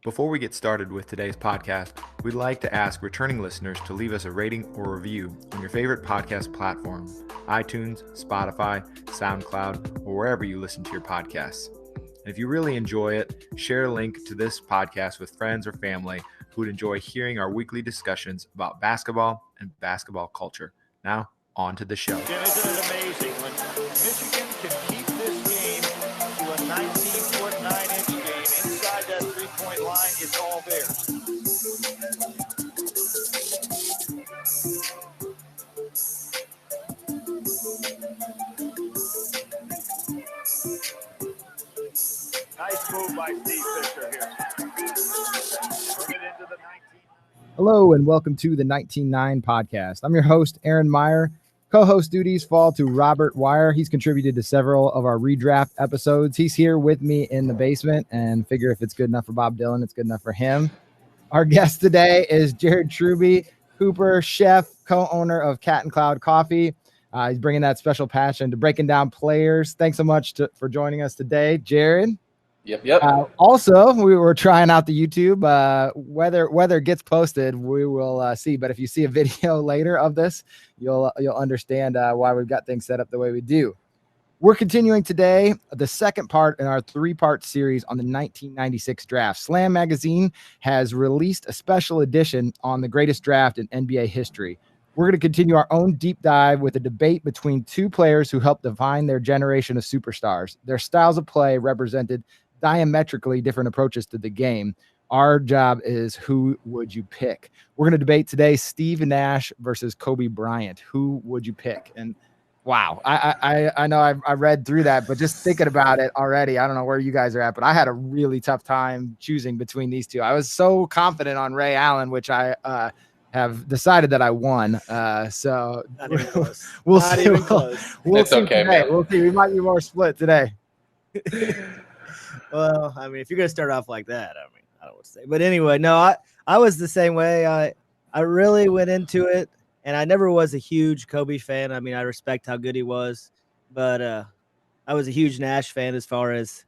Before we get started with today's podcast, we'd like to ask returning listeners to leave us a rating or review on your favorite podcast platform, iTunes, Spotify, SoundCloud, or wherever you listen to your podcasts. And if you really enjoy it, share a link to this podcast with friends or family who would enjoy hearing our weekly discussions about basketball and basketball culture. Now, on to the show. Jim, isn't it amazing when Michigan can keep this game to a 19-foot, 9-inch game inside that three-point line? It's all theirs. Nice move by Steve Fisher here. Bring it into the 19. Hello and welcome to the 19-9 podcast. I'm your host, Aaron Meyer. Co-host duties fall to Robert Wire. He's contributed to several of our redraft episodes. He's here with me in the basement, and figure if it's good enough for Bob Dylan, it's good enough for him. Our guest today is Jared Truby, Cooper, chef, co-owner of Cat and Cloud Coffee. He's bringing that special passion to breaking down players. Thanks so much for joining us today, Jared. Yep. Also, we were trying out the YouTube. Whether it gets posted, we will see. But if you see a video later of this, you'll understand why we've got things set up the way we do. We're continuing today the second part in our three-part series on the 1996 draft. Slam Magazine has released a special edition on the greatest draft in NBA history. We're going to continue our own deep dive with a debate between two players who helped define their generation of superstars. Their styles of play represented diametrically different approaches to the game. Our job is, who would you pick? We're going to debate today Steve Nash versus Kobe Bryant. Who would you pick? And wow, I know I read through that, but just thinking about it already, I don't know where you guys are at, but I had a really tough time choosing between these two. I was so confident on Ray Allen, which I have decided that I won. So Not even close. we'll Not see. even close. We'll It's see okay, today. man. We'll see. We might be more split today. Well, I mean, if you're gonna start off like that, I mean, I don't know what to say. But anyway, no, I was the same way. I really went into it, and I never was a huge Kobe fan. I mean, I respect how good he was, but I was a huge Nash fan as far as,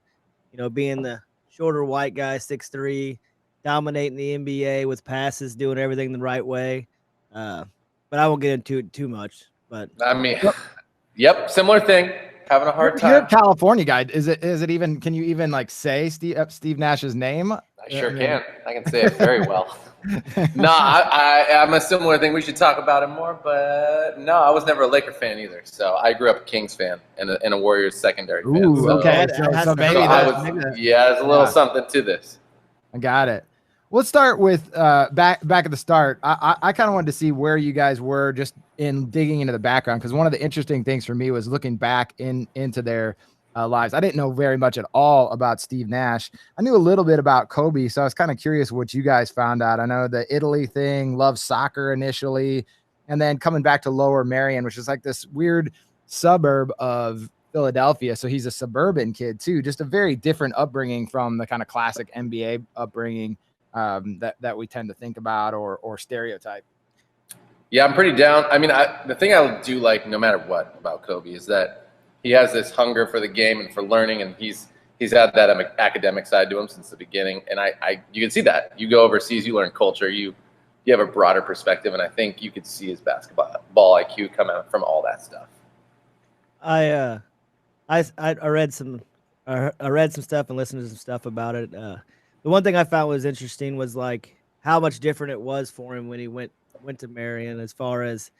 being the shorter white guy, 6'3", dominating the NBA with passes, doing everything the right way. But I won't get into it too much. But I mean, yep, similar thing. Having a hard You're a time. California guy. Is it even? Can you even say Steve Nash's name? I sure can. I can say it very well. No, I'm a similar thing. We should talk about it more, but no, I was never a Laker fan either. So I grew up a Kings fan and a Warriors secondary fan. Ooh, So, okay. That- So maybe so that. there's a little something to this. I got it. Let's start with back at the start. I kind of wanted to see where you guys were just in digging into the background, because one of the interesting things for me was looking back into their lives. I didn't know very much at all about Steve Nash. I knew a little bit about Kobe, so I was kind of curious what you guys found out. I know the Italy thing, loved soccer initially, and then coming back to Lower Merion, which is like this weird suburb of Philadelphia. So he's a suburban kid too, just a very different upbringing from the kind of classic NBA upbringing that we tend to think about or stereotype. Yeah, I'm pretty down. I mean, the thing I do like, no matter what, about Kobe is that he has this hunger for the game and for learning, and he's had that academic side to him since the beginning. And you can see that. You go overseas, you learn culture, you have a broader perspective, and I think you could see his basketball IQ come out from all that stuff. I read some stuff and listened to some stuff about it. The one thing I found was interesting was like how much different it was for him when he went to Marion, as far as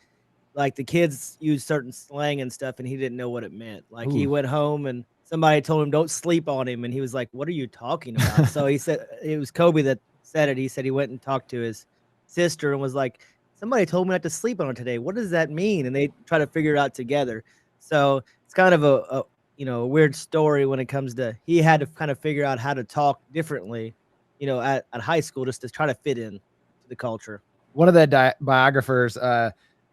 like the kids use certain slang and stuff, and he didn't know what it meant. Like he went home and somebody told him don't sleep on him, and he was like, "What are you talking about?" So he said it was Kobe that said it. He said he went and talked to his sister and was like, "Somebody told me not to sleep on her today. What does that mean?" And they try to figure it out together. So it's kind of a weird story when it comes to he had to kind of figure out how to talk differently, at high school, just to try to fit in to the culture. One of the biographers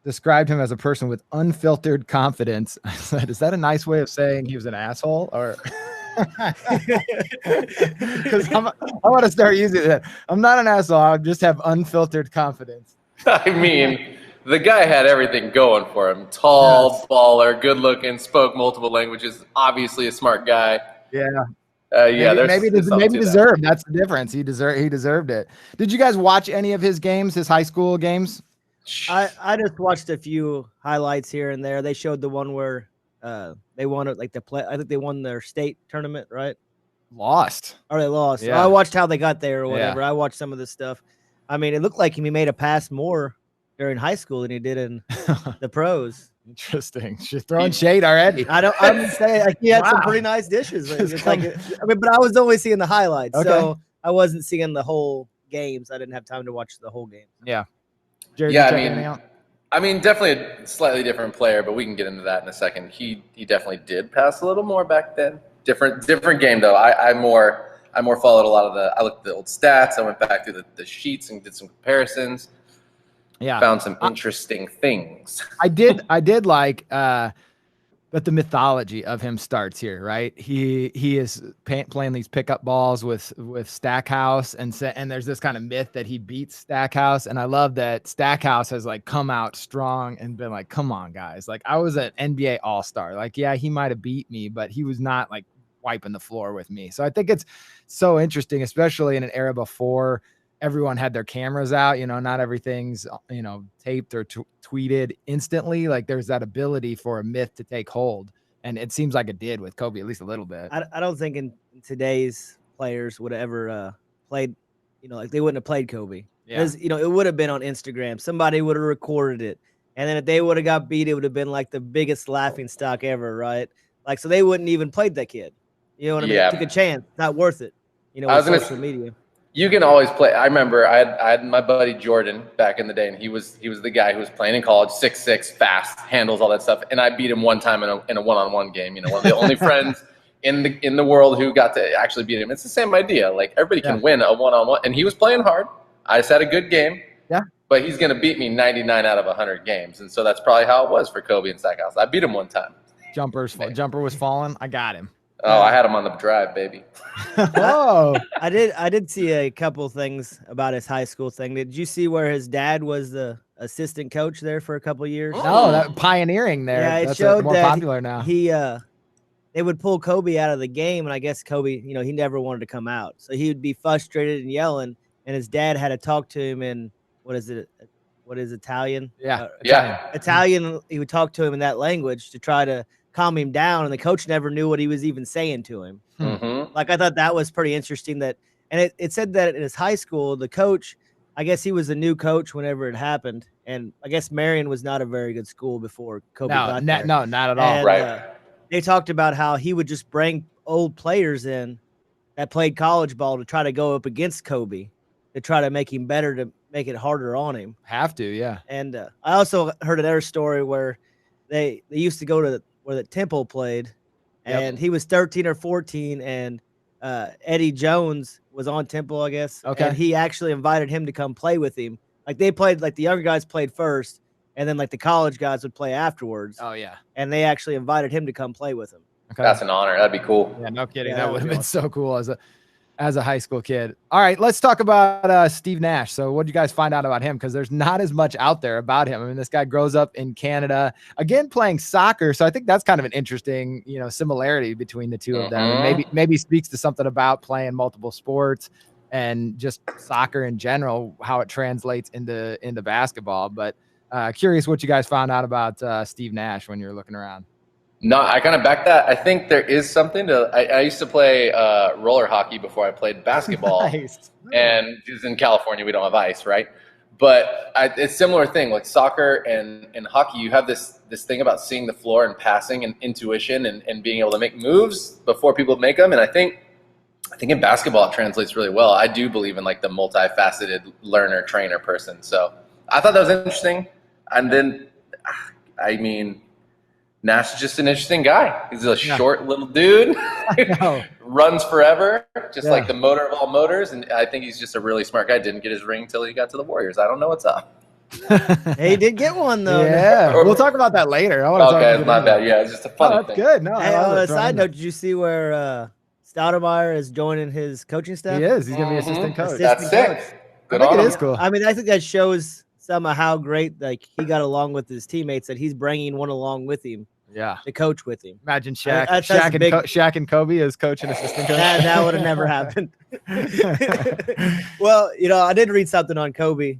described him as a person with unfiltered confidence. I said, is that a nice way of saying he was an asshole? Or because I want to start using that. I'm not an asshole. I just have unfiltered confidence. I mean, the guy had everything going for him. Tall, baller, good looking, spoke multiple languages, obviously a smart guy. Yeah. Yeah, maybe there's something to that. deserved. That's the difference. He deserved it. Did you guys watch any of his games, his high school games? I just watched a few highlights here and there. They showed the one where they won it, like the play. I think they won their state tournament, right? Lost. Or they lost. Yeah. I watched how they got there or whatever. Yeah. I watched some of this stuff. I mean, it looked like he made a pass more during high school than he did in the pros. Interesting. She's throwing shade already. I'm saying like he had some Wow. pretty nice dishes. It's like, I mean, but I was only seeing the highlights, Okay. so I wasn't seeing the whole games. I didn't have time to watch the whole game. Yeah. Jared, Yeah, you check anything out? I mean, definitely a slightly different player, but we can get into that in a second. He definitely did pass a little more back then. Different game though. I more followed a lot of I looked at the old stats. I went back through the sheets and did some comparisons. Yeah. Found some interesting things. I did like but the mythology of him starts here, right? He is playing these pickup balls with Stackhouse, and there's this kind of myth that he beats Stackhouse, and I love that Stackhouse has like come out strong and been like, "Come on, guys! Like I was an NBA All-Star. Like yeah, he might have beat me, but he was not like wiping the floor with me." So I think it's so interesting, especially in an era before everyone had their cameras out, not everything's, taped or tweeted instantly. Like there's that ability for a myth to take hold. And it seems like it did with Kobe, at least a little bit. I don't think in today's players would have ever played, like they wouldn't have played Kobe. Because, it would have been on Instagram. Somebody would have recorded it. And then if they would have got beat, it would have been like the biggest laughing stock ever, right? Like, so they wouldn't even played that kid. You know what I mean? Took a chance. Not worth it. With social media. You can always play. I remember I had my buddy Jordan back in the day, and he was the guy who was playing in college, 6'6", fast, handles all that stuff. And I beat him one time in a one-on-one game. One of the only friends in the world who got to actually beat him. It's the same idea. Like everybody can win a one-on-one, and he was playing hard. I just had a good game. Yeah. But he's going to beat me 99 out of 100 games, and so that's probably how it was for Kobe and Stackhouse. I beat him one time. Jumper was falling. I got him. Oh, I had him on the drive, baby. Oh, I did see a couple things about his high school thing. Did you see where his dad was the assistant coach there for a couple of years? No, that pioneering there. Yeah, it That's showed more that popular now. They would pull Kobe out of the game, and I guess Kobe, he never wanted to come out, so he would be frustrated and yelling. And his dad had to talk to him in what is Italian? Yeah, Italian. He would talk to him in that language to try to calm him down, and the coach never knew what he was even saying to him. Mm-hmm. Like I thought that was pretty interesting. And it said that in his high school, the coach, I guess he was a new coach whenever it happened, and I guess Marion was not a very good school before Kobe got there. No, not at all. And, Right. They talked about how he would just bring old players in that played college ball to try to go up against Kobe, to try to make him better, to make it harder on him. Have to, yeah. And I also heard another story where they used to go to where the Temple played, and he was 13 or 14, and Eddie Jones was on Temple, I guess. Okay. And he actually invited him to come play with him. Like they played, like the younger guys played first, and then like the college guys would play afterwards. Oh yeah. And they actually invited him to come play with them. Okay. That's an honor. That'd be cool. Yeah, no kidding. Yeah, that that would have would be been so cool as a high school kid. All right, let's talk about Steve Nash. So what did you guys find out about him? Because there's not as much out there about him. I mean, this guy grows up in Canada, again, playing soccer. So I think that's kind of an interesting, similarity between the two of them. And maybe speaks to something about playing multiple sports and just soccer in general, how it translates into basketball. But curious what you guys found out about Steve Nash when you were looking around. No, I kind of back that. I think there is something to. I used to play roller hockey before I played basketball, Nice. and because in California we don't have ice, right? But it's a similar thing, like soccer and hockey. You have this thing about seeing the floor and passing and intuition and being able to make moves before people make them. And I think in basketball it translates really well. I do believe in like the multifaceted learner trainer person. So I thought that was interesting. And then, I mean, Nash is just an interesting guy. He's a short little dude, runs forever, just like the motor of all motors. And I think he's just a really smart guy. Didn't get his ring until he got to the Warriors. I don't know what's up. He did get one though. Yeah, we'll talk about that later. I want to talk Okay, about my bad. Yeah, it's just a funny that's thing. good. No, Hey, I on love a it. side note, did you see where Stoudemire is joining his coaching staff? He is. He's gonna be assistant coach. That's sick. I Good think on it him. is cool. I mean, I think that shows some of how great like he got along with his teammates, that he's bringing one along with him. Yeah. to coach with him. Imagine Shaq, that's Shaq and Kobe as coach and assistant coach. That would have never happened. Well, I did read something on Kobe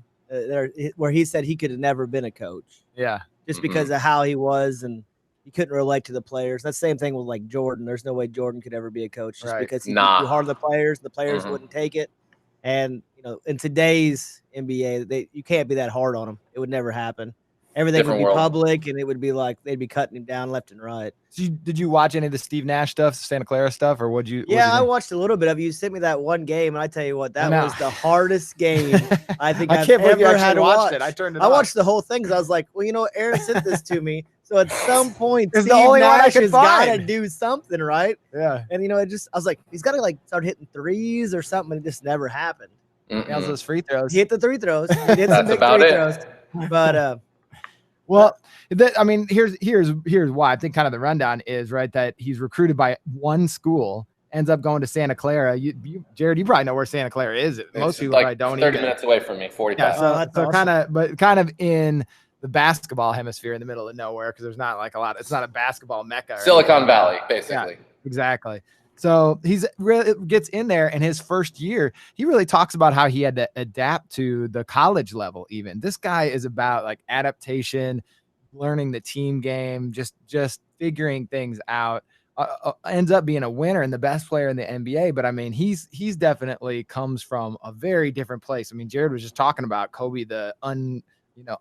where he said he could have never been a coach. Yeah. Just because of how he was, and he couldn't relate to the players. That's the same thing with like Jordan. There's no way Jordan could ever be a coach just because he could too hard on the players. The players wouldn't take it. And in today's NBA, you can't be that hard on them. It would never happen. Everything would be public, and it would be like they'd be cutting him down left and right. So did you watch any of the Steve Nash stuff, Santa Clara stuff, or would you? Yeah, I watched a little bit of it. You sent me that one game, and I tell you what, that was the hardest game I think I've ever had to watch. I turned it I on. watched the whole thing because I was like, well, Aaron sent this to me. So at some point, it's Steve the only Nash has got to do something, right? Yeah. And I was like, he's got to like start hitting threes or something, and it just never happened. Nails those free throws. He hit the 3 throws. He did some big 3 throws. But well, here's why. I think kind of the rundown is right that he's recruited by one school, ends up going to Santa Clara. Jared, you probably know where Santa Clara is. Most people probably don't. 30 minutes away from me, 45. Yeah, so awesome. kind of in the basketball hemisphere in the middle of nowhere, because there's not like a lot. It's not a basketball mecca. Silicon Valley, basically. Yeah, exactly. So he's really gets in there, and his first year, he really talks about how he had to adapt to the college level. Even this guy is about like adaptation, learning the team game, just figuring things out. Ends up being a winner and the best player in the NBA. But I mean, he's definitely comes from a very different place. I mean, Jared was just talking about Kobe, the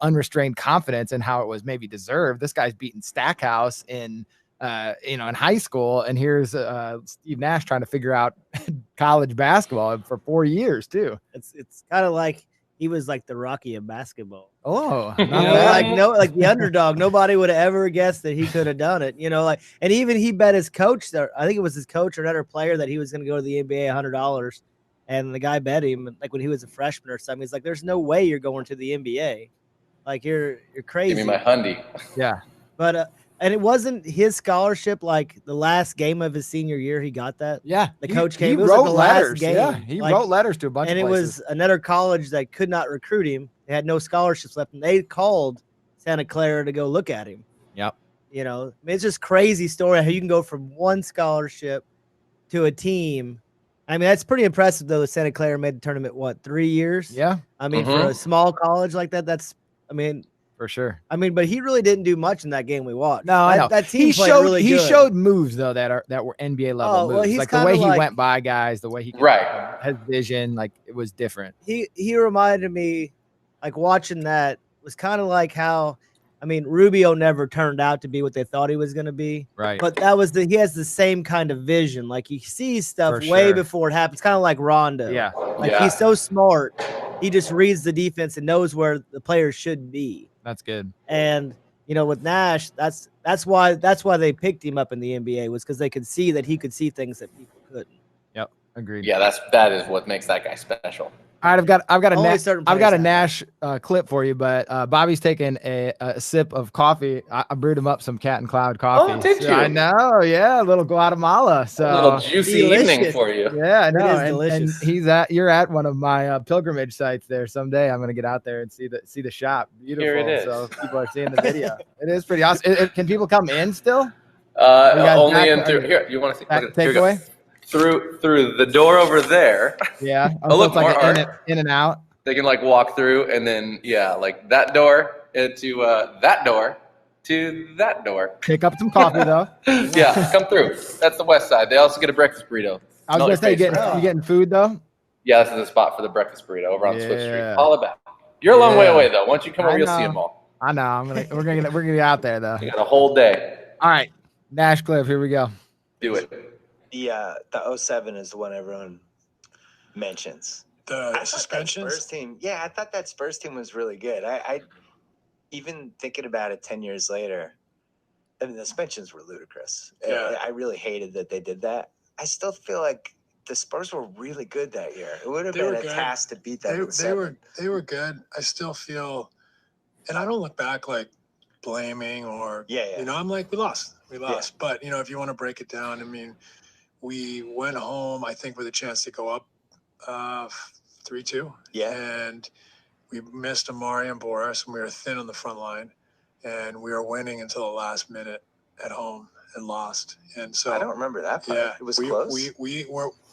unrestrained confidence and how it was maybe deserved. This guy's beating Stackhouse in high school, and here's Steve Nash trying to figure out college basketball for 4 years too. It's kind of like he was like the Rocky of basketball. Oh, like the underdog. Nobody would have ever guessed that he could have done it. And even he bet his coach there. I think it was his coach or another player that he was going to go to the NBA $100, and the guy bet him like when he was a freshman or something. He's like, "There's no way you're going to the NBA. Like you're crazy." Give me my hundy. Yeah, but. And it wasn't his scholarship like the last game of his senior year. He got that. Yeah. The coach came. He it was wrote like the letters. last game. Yeah. He wrote letters to a bunch of places. And it was another college that could not recruit him. They had no scholarships left. And they called Santa Clara to go look at him. Yep. It's just crazy story how you can go from one scholarship to a team. I mean, that's pretty impressive, though. Santa Clara made the tournament, 3 years? Yeah. I mean, for a small college like that, for sure. I mean, but he really didn't do much in that game we watched. No, I know. That team played really good. He showed moves though that were NBA level moves. Well, like the way he went by guys, the way he his vision, like it was different. He reminded me, like watching that was kind of like how, Rubio never turned out to be what they thought he was going to be. Right. But he has the same kind of vision. Like he sees stuff way before it happens. Kind of like Rondo. Yeah. He's so smart. He just reads the defense and knows where the players should be. That's good. And with Nash, that's why they picked him up in the NBA, was because they could see that he could see things that people couldn't. Yep, agreed. Yeah, that is what makes that guy special. All right, I've got a Nash clip for you, but Bobby's taking a sip of coffee. I brewed him up some Cat and Cloud coffee. Oh, did you? I know, yeah, a little Guatemala. So a little juicy evening for you. Yeah, I know. And you're at one of my pilgrimage sites there. Someday I'm gonna get out there and see the shop. Beautiful. Here it is. So people are seeing the video. It is pretty awesome. Can people come in still? Only in through here. You want to see? Takeaway? Through the door over there. Yeah. Look, like more in and out. They can walk through, and then like that door into that door to that door. Pick up some coffee though. Yeah, come through. That's the west side. They also get a breakfast burrito. I was gonna say, you getting food though? Yeah, this is the spot for the breakfast burrito over on Swift Street. All about. You're a long way away though. Once you come over, you'll see them all. I know. We're gonna get out there though. You got a whole day. All right, Nash Cliff. Here we go. Do it. The 07 is the one everyone mentions. The suspensions? Spurs team, I thought that Spurs team was really good. I even thinking about it 10 years later, the suspensions were ludicrous. Yeah. I really hated that they did that. I still feel like the Spurs were really good that year. It would have been a task to beat them. They were good. I still feel, and I don't look back like blaming or I'm like, we lost. But if you want to break it down, we went home, I think, with a chance to go up 3-2. Yeah. And we missed Amari and Boris, and we were thin on the front line, and we were winning until the last minute. at home and lost. And so I don't remember that part. Yeah, It was close.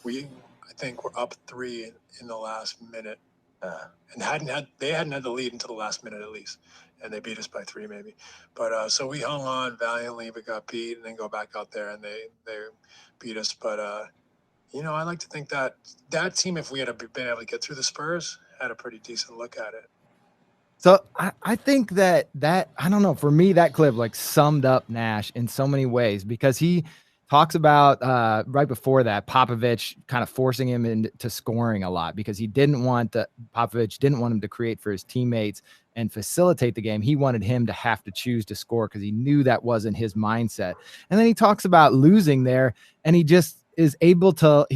I think we're up 3 in the last minute, and they hadn't had the lead until the last minute at least, and they beat us by 3 maybe. But so we hung on valiantly. We got beat, and then go back out there and they beat us. But you know, I like to think that that team, if we had been able to get through the Spurs, had a pretty decent look at it. So I think that I don't know, for me, that clip like summed up Nash in so many ways, because he talks about right before that, Popovich kind of forcing him into scoring a lot because he didn't want Popovich didn't want him to create for his teammates and facilitate the game. He wanted him to have to choose to score because he knew that wasn't his mindset. And then he talks about losing there, and he just he's able to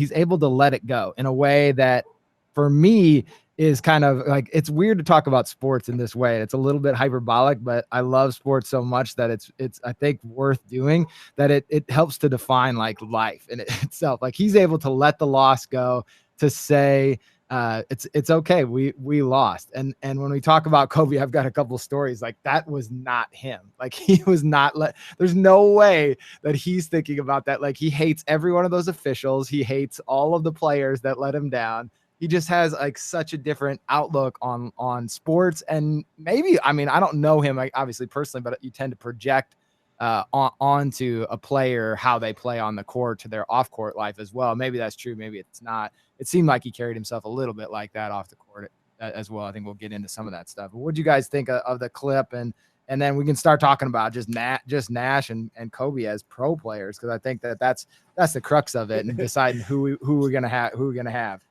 let it go in a way that for me is kind of like, it's weird to talk about sports in this way. It's a little bit hyperbolic, but I love sports so much that it's I think worth doing, that it helps to define like life in itself. Like he's able to let the loss go, to say it's okay, we lost. And when we talk about Kobe, I've got a couple stories like that was not him. Like he was not there's no way that he's thinking about that. Like he hates every one of those officials. He hates all of the players that let him down. He just has like such a different outlook on sports. And maybe, I mean, I don't know him obviously personally, but you tend to project onto a player how they play on the court to their off court life as well. Maybe that's true. Maybe it's not. It seemed like he carried himself a little bit like that off the court as well. I think we'll get into some of that stuff. But what do you guys think of the clip? And then we can start talking about just Nash and Kobe as pro players, because I think that's the crux of it, and deciding who we're gonna have.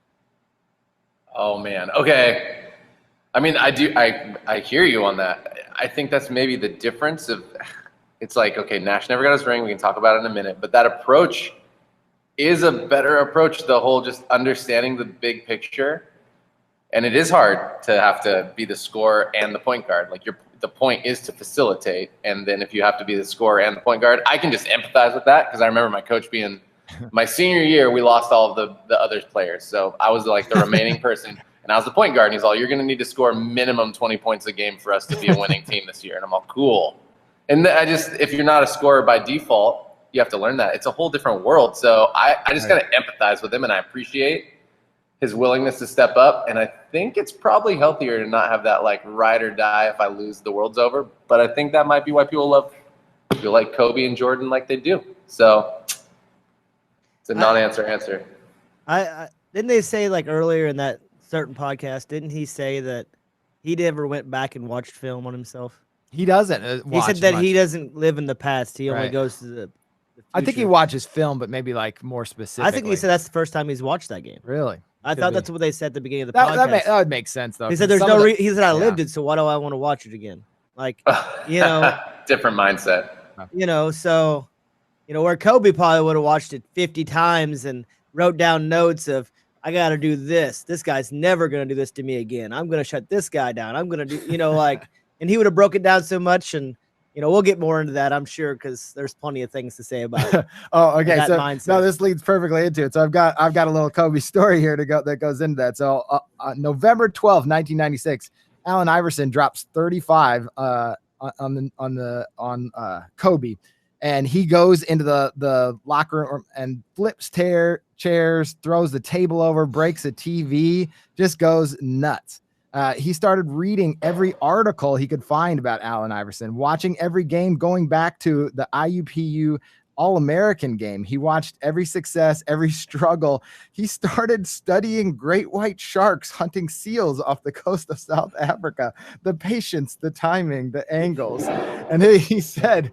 Oh man. Okay. I mean, I hear you on that. I think that's maybe the difference of, it's like, okay, Nash never got his ring. We can talk about it in a minute, but that approach is a better approach. The whole just understanding the big picture. And it is hard to have to be the scorer and the point guard. Like the point is to facilitate. And then if you have to be the scorer and the point guard, I can just empathize with that, because I remember my coach being, my senior year, we lost all of the other players. So I was like the remaining person, and I was the point guard. And he's all, you're going to need to score minimum 20 points a game for us to be a winning team this year. And I'm all, cool. And if you're not a scorer by default, you have to learn that. It's a whole different world. So I just got to empathize with him, and I appreciate his willingness to step up. And I think it's probably healthier to not have that like ride or die, if I lose, the world's over. But I think that might be why people like Kobe and Jordan like they do. So it's a non-answer answer. I didn't they say like earlier in that certain podcast, didn't he say that he never went back and watched film on himself? He doesn't. He said that he doesn't live in the past. He only goes to the future. I think he watches film, but maybe like more specifically. I think he said that's the first time he's watched that game. Really? I thought that's what they said at the beginning of the podcast. That would make sense, though. He said there's no reason. He said I lived it, so why do I want to watch it again? Like, you know. Different mindset. You know, so, you know, where Kobe probably would have watched it 50 times and wrote down notes of, I got to do this. This guy's never going to do this to me again. I'm going to shut this guy down. I'm going to do, you know, like, and he would have broke it down so much. And, you know, we'll get more into that, I'm sure, because there's plenty of things to say about it. Oh, okay. That So mindset. no, this leads perfectly into it. So I've got a little Kobe story here that goes into that. So November 12th, 1996, Allen Iverson drops 35 on Kobe, and he goes into the locker room and flips chairs, throws the table over, breaks a TV, just goes nuts. He started reading every article he could find about Allen Iverson, watching every game, going back to the IUPU All-American game. He watched every success, every struggle. He started studying great white sharks hunting seals off the coast of South Africa, the patience, the timing, the angles. And he said,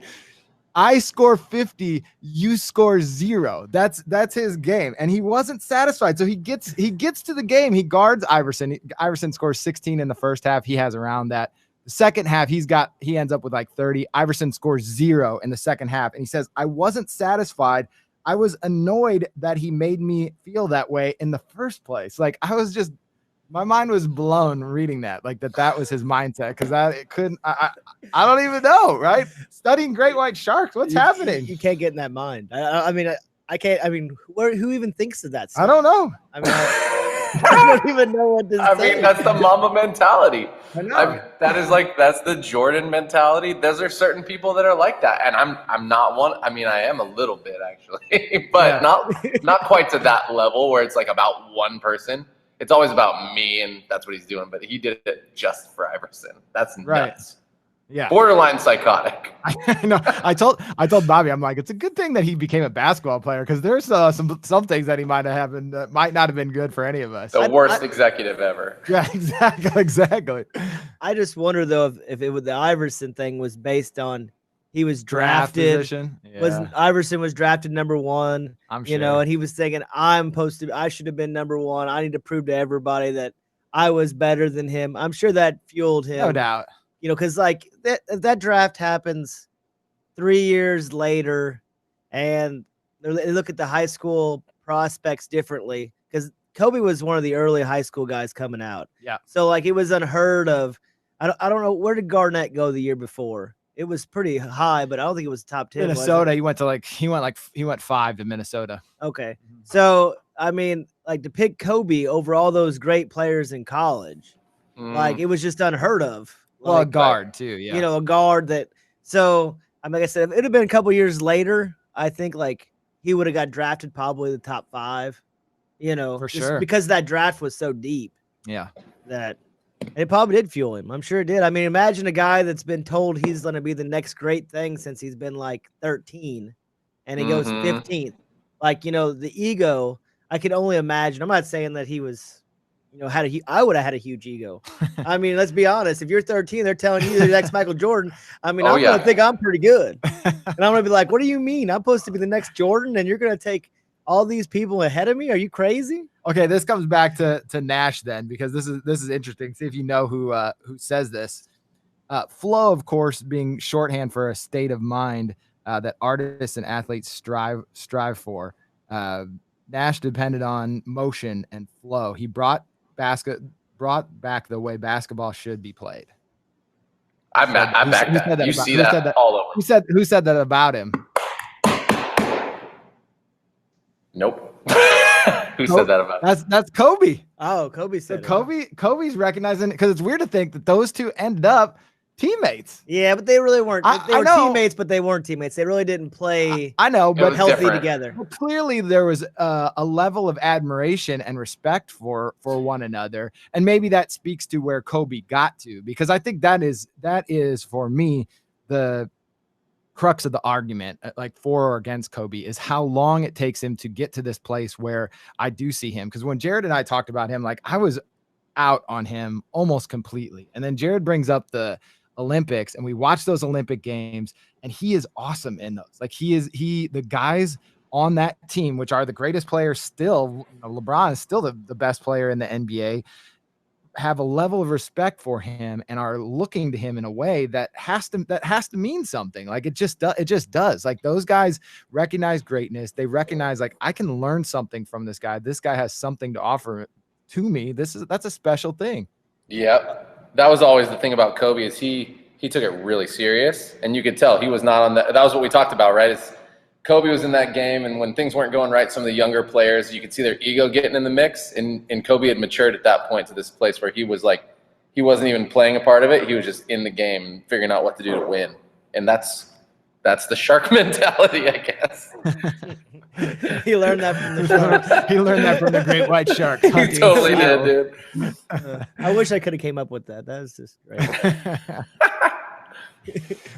I score 50, you score 0. That's his game. And he wasn't satisfied. So he gets to the game. He guards Iverson. Iverson scores 16 in the first half. He has around that. The second half, he ends up with like 30. Iverson scores 0 in the second half. And he says, I wasn't satisfied. I was annoyed that he made me feel that way in the first place. Like my mind was blown reading that, like that was his mindset. Cause I don't even know, right? Studying great white sharks. What's happening? You can't get in that mind. I mean, I can't, I mean, who even thinks of that stuff? I don't know. I mean, I don't even know what to say. I mean, that's the Mamba mentality. I know. That's the Jordan mentality. Those are certain people that are like that, and I'm not one. I mean, I am a little bit actually, but not quite to that level where it's like about one person. It's always about me, and that's what he's doing. But he did it just for Iverson. That's nuts. Yeah. Borderline psychotic. I know. I told Bobby, I'm like, it's a good thing that he became a basketball player because there's some things that he might not have been good for any of us. The worst executive ever. Yeah, exactly. I just wonder though if the Iverson thing was based on he was Draft drafted. position. Yeah. Was Iverson was drafted number 1? I'm you know, sure. and he was thinking, I should have been number 1. I need to prove to everybody that I was better than him. I'm sure that fueled him. No doubt. You know, because like that draft happens 3 years later, and they look at the high school prospects differently because Kobe was one of the early high school guys coming out. Yeah. So like it was unheard of. I don't know, where did Garnett go the year before? It was pretty high, but I don't think it was top 10. Minnesota. He went 5 to Minnesota. Okay. So I mean, like to pick Kobe over all those great players in college, like it was just unheard of. Well, a guard too, yeah. You know, a guard that. So, I mean, like I said, if it had been a couple years later, I think like he would have got drafted probably the top 5. You know, for sure, because that draft was so deep. Yeah, that it probably did fuel him. I'm sure it did. I mean, imagine a guy that's been told he's going to be the next great thing since he's been like 13, and he goes 15th. Like, you know, the ego. I can only imagine. I'm not saying that he was. You know, I would have had a huge ego. I mean, let's be honest. If you're 13, they're telling you the next Michael Jordan. I mean, I'm going to think I'm pretty good. And I'm going to be like, what do you mean? I'm supposed to be the next Jordan, and you're going to take all these people ahead of me? Are you crazy? Okay, this comes back to Nash then, because this is interesting. See if you know who says this. Flow, of course, being shorthand for a state of mind that artists and athletes strive for. Nash depended on motion and flow. He brought back the way basketball should be played. I back that. You see that all over. Who said that about him? Nope. Who said that about him? That's Kobe. Oh, Kobe said Kobe's recognizing it, because it's weird to think that those two ended up teammates. Yeah, but they really weren't. They were teammates, but they weren't teammates. They really didn't play. I know, but healthy together. Well, clearly, there was a level of admiration and respect for one another, and maybe that speaks to where Kobe got to. Because I think that is for me the crux of the argument, like for or against Kobe, is how long it takes him to get to this place where I do see him. Because when Jared and I talked about him, like I was out on him almost completely, and then Jared brings up the Olympics, and we watch those Olympic games, and he is awesome in those. Like the guys on that team, which are the greatest players still, you know, LeBron is still the best player in the NBA, have a level of respect for him and are looking to him in a way that has to mean something. Like it just does. Like those guys recognize greatness. They recognize, like, I can learn something from this guy. This guy has something to offer to me. That's a special thing. Yep. That was always the thing about Kobe, is he took it really serious, and you could tell he was not on that. That was what we talked about, right? Is Kobe was in that game, and when things weren't going right, some of the younger players, you could see their ego getting in the mix, and Kobe had matured at that point to this place where he was like, he wasn't even playing a part of it. He was just in the game, figuring out what to do to win. And that's the shark mentality, I guess. He learned that from the shark. He learned that from the great white shark. He totally did, dude. I wish I could have came up with that. That was just great.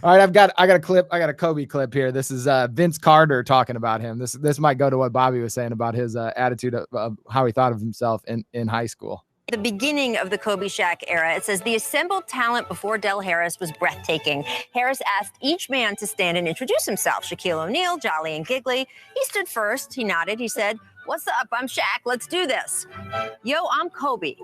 All right, I got a Kobe clip here. This is Vince Carter talking about him. This might go to what Bobby was saying about his attitude of how he thought of himself in high school. The beginning of the Kobe Shaq era, it says the assembled talent before Del Harris was breathtaking. Harris asked each man to stand and introduce himself. Shaquille O'Neal, Jolly and Giggly. He stood first. He nodded. He said, "What's up? I'm Shaq. Let's do this." "Yo, I'm Kobe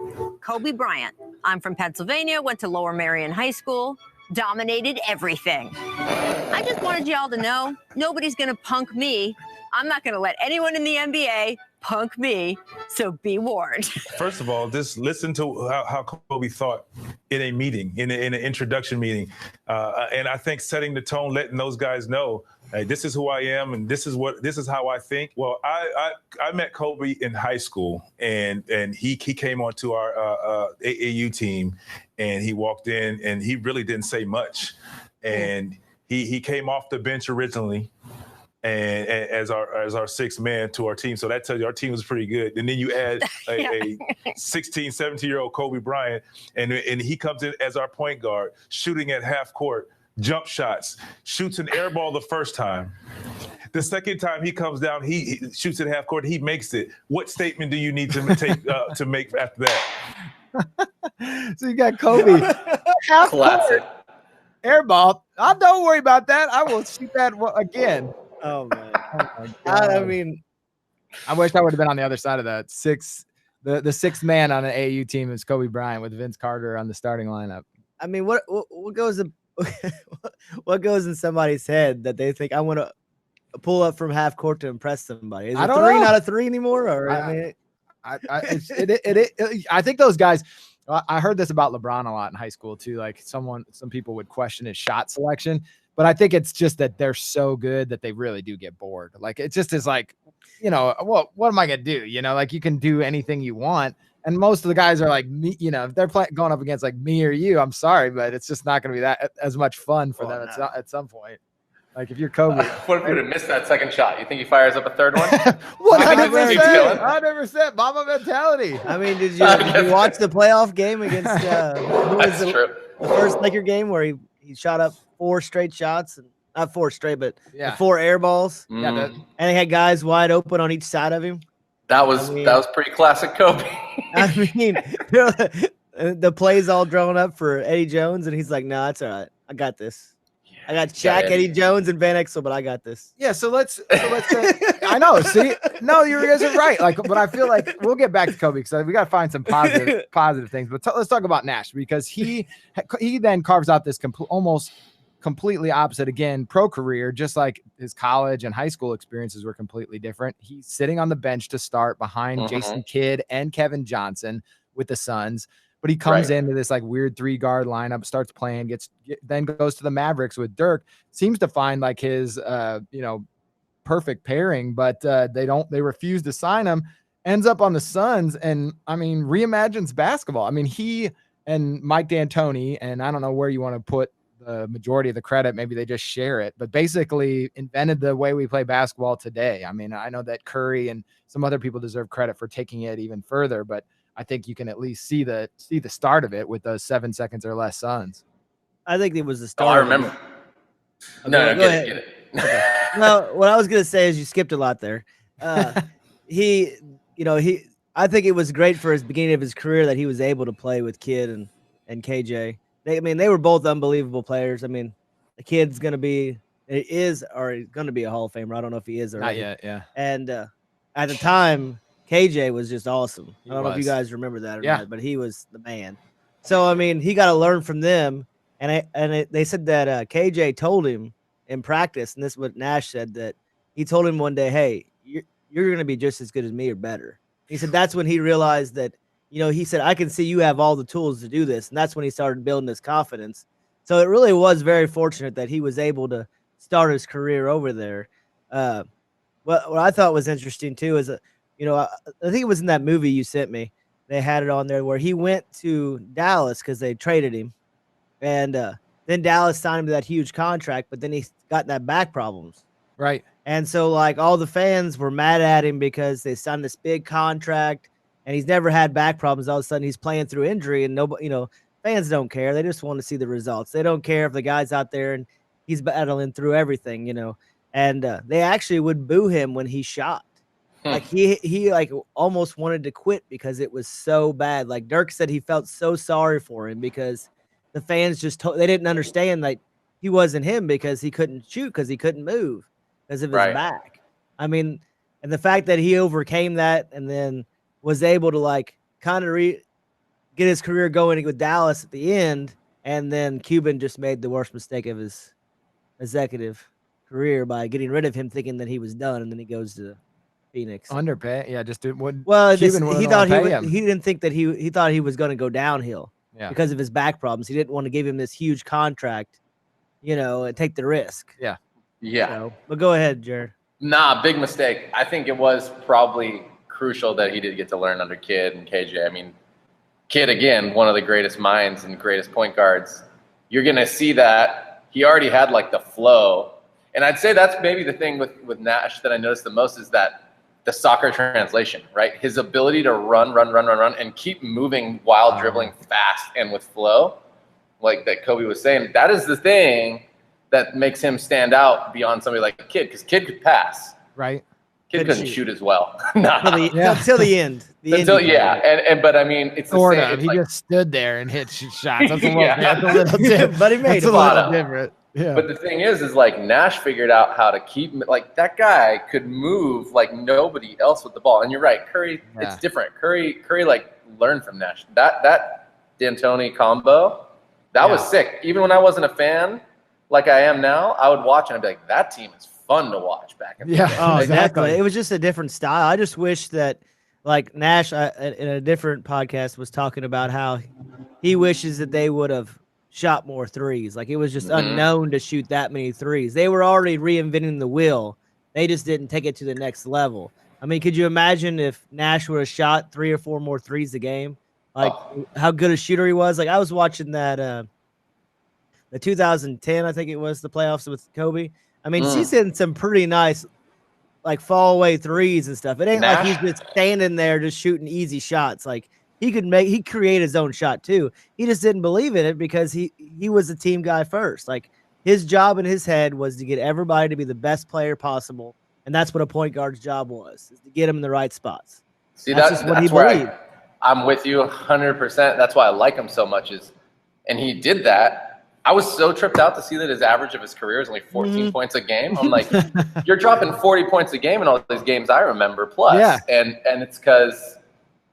Bryant. I'm from Pennsylvania, went to Lower Merion High School, dominated everything. I just wanted y'all to know nobody's going to punk me. I'm not going to let anyone in the NBA punk me, so be warned." First of all, just listen to how Kobe thought in a meeting, in an introduction meeting. And I think setting the tone, letting those guys know Hey, this is who I am, and this is how I think. Well, I met Kobe in high school, and he came onto our AAU team, and he walked in, and he really didn't say much, and he came off the bench originally, and as our sixth man to our team. So that tells you our team was pretty good. And then you add a 16, 17-year-old Kobe Bryant, and he comes in as our point guard, shooting at half court, jump shots, shoots an air ball the first time. The second time he comes down, he shoots at half court, he makes it. What statement do you need to take to make after that? So you got Kobe, half court, air ball. Don't worry about that. I will shoot that again. Oh man. I mean, I wish I would have been on the other side of that. The sixth man on an AAU team is Kobe Bryant with Vince Carter on the starting lineup. I mean, what goes in what goes in somebody's head that they think I want to pull up from half court to impress somebody? Is it three not a three anymore? Or I think those guys. I heard this about LeBron a lot in high school too. Like some people would question his shot selection. But I think it's just that they're so good that they really do get bored. Like it just is like, what am I gonna do? Like you can do anything you want, and most of the guys are like me. If they're going up against like me or you, I'm sorry, but it's just not gonna be that as much fun for them at some point. Like if you're Kobe, what if you would have missed that second shot? You think he fires up a third one? 100%, Mamba mentality. I mean, did you watch the playoff game against who was the first Laker game where he shot up 4 straight shots, and not 4 straight, but 4 air balls. Yeah, and he had guys wide open on each side of him. That was pretty classic Kobe. I mean, the plays all drawn up for Eddie Jones, and he's like, "No, it's all right. I got this. I got Shaq, Eddie Jones, and Van Exel, but I got this." Yeah, so let's I know. See, no, you guys are right. Like, but I feel like we'll get back to Kobe because we got to find some positive things. But let's talk about Nash because he then carves out this almost completely opposite again pro career, just like his college and high school experiences were completely different. He's sitting on the bench to start behind Jason Kidd and Kevin Johnson with the Suns. But he comes into this like weird 3-guard lineup, starts playing, then goes to the Mavericks with Dirk. Seems to find like his perfect pairing, but they refuse to sign him. Ends up on the Suns, and I mean reimagines basketball. I mean he and Mike D'Antoni, and I don't know where you want to put the majority of the credit. Maybe they just share it, but basically invented the way we play basketball today. I mean I know that Curry and some other people deserve credit for taking it even further, but I think you can at least see the start of it with those 7 seconds or less Suns. I think it was the start. I remember. No, get it. Okay. No, what I was gonna say is you skipped a lot there. I think it was great for his beginning of his career that he was able to play with Kidd and KJ. They were both unbelievable players. I mean, the Kid's gonna be a Hall of Famer. I don't know if he is already. Not yet, yeah. And at the time, KJ was just awesome. I don't know if you guys remember that or not, but he was the man. So I mean, he got to learn from them. And they said that KJ told him in practice, and this is what Nash said, that he told him one day, "Hey, you're going to be just as good as me or better." He said that's when he realized that, he said, "I can see you have all the tools to do this," and that's when he started building his confidence. So it really was very fortunate that he was able to start his career over there. What I thought was interesting too is I think it was in that movie you sent me. They had it on there where he went to Dallas because they traded him. And then Dallas signed him to that huge contract, but then he got that back problems. Right. And so, like, all the fans were mad at him because they signed this big contract, and he's never had back problems. All of a sudden, he's playing through injury, and nobody, fans don't care. They just want to see the results. They don't care if the guy's out there and he's battling through everything, And they actually would boo him when he shot. Like he like almost wanted to quit because it was so bad. Like Dirk said, he felt so sorry for him because the fans they didn't understand like he wasn't him because he couldn't shoot because he couldn't move because of his back. I mean, and the fact that he overcame that and then was able to like kind of get his career going with Dallas at the end, and then Cuban just made the worst mistake of his executive career by getting rid of him, thinking that he was done, and then he goes to Phoenix. Underpay, yeah, just did what? Well, he thought he didn't think that he thought he was going to go downhill because of his back problems. He didn't want to give him this huge contract, and take the risk. Yeah. Yeah. So, but go ahead, Jared. Nah, big mistake. I think it was probably crucial that he did get to learn under Kidd and KJ. I mean, Kidd, again, one of the greatest minds and greatest point guards. You're going to see that he already had like the flow. And I'd say that's maybe the thing with Nash that I noticed the most is that the soccer translation, right? His ability to run, and keep moving while dribbling fast and with flow, like that Kobe was saying. That is the thing that makes him stand out beyond somebody like Kidd, because Kidd could pass. Right. Kidd couldn't shoot as well. Until the end. But I mean, it's sort the same. of. He just stood there and hit shots. That's Yeah. a little different. But he made That's a a lot little of different. Yeah. But the thing is like Nash figured out how to keep, like that guy could move like nobody else with the ball. And you're right, Curry, it's different. Curry like learned from Nash. That D'Antoni combo, that was sick. Even when I wasn't a fan, like I am now, I would watch and I'd be like, that team is fun to watch back in the day. Oh, exactly. It was just a different style. I just wish that, like Nash, in a different podcast, was talking about how he wishes that they would have shot more threes. Like it was just unknown to shoot that many threes. They were already reinventing the wheel. They just didn't take it to the next level. I mean, could you imagine if Nash would have shot 3 or 4 more threes a game? Like how good a shooter he was. Like I was watching that the 2010, I think it was, the playoffs with Kobe. I mean, she's hitting some pretty nice, like, fall away threes and stuff. It ain't Nash? like he's just standing there just shooting easy shots. Like he created his own shot too. He just didn't believe in it because he was a team guy first. Like his job in his head was to get everybody to be the best player possible, and that's what a point guard's job was, is to get them in the right spots. See, that's just what he where believed. I'm with you 100%. That's why I like him so much. And he did that. I was so tripped out to see that his average of his career is only 14 points a game. I'm like, you're dropping 40 points a game in all these games I remember plus. Yeah. And it's because,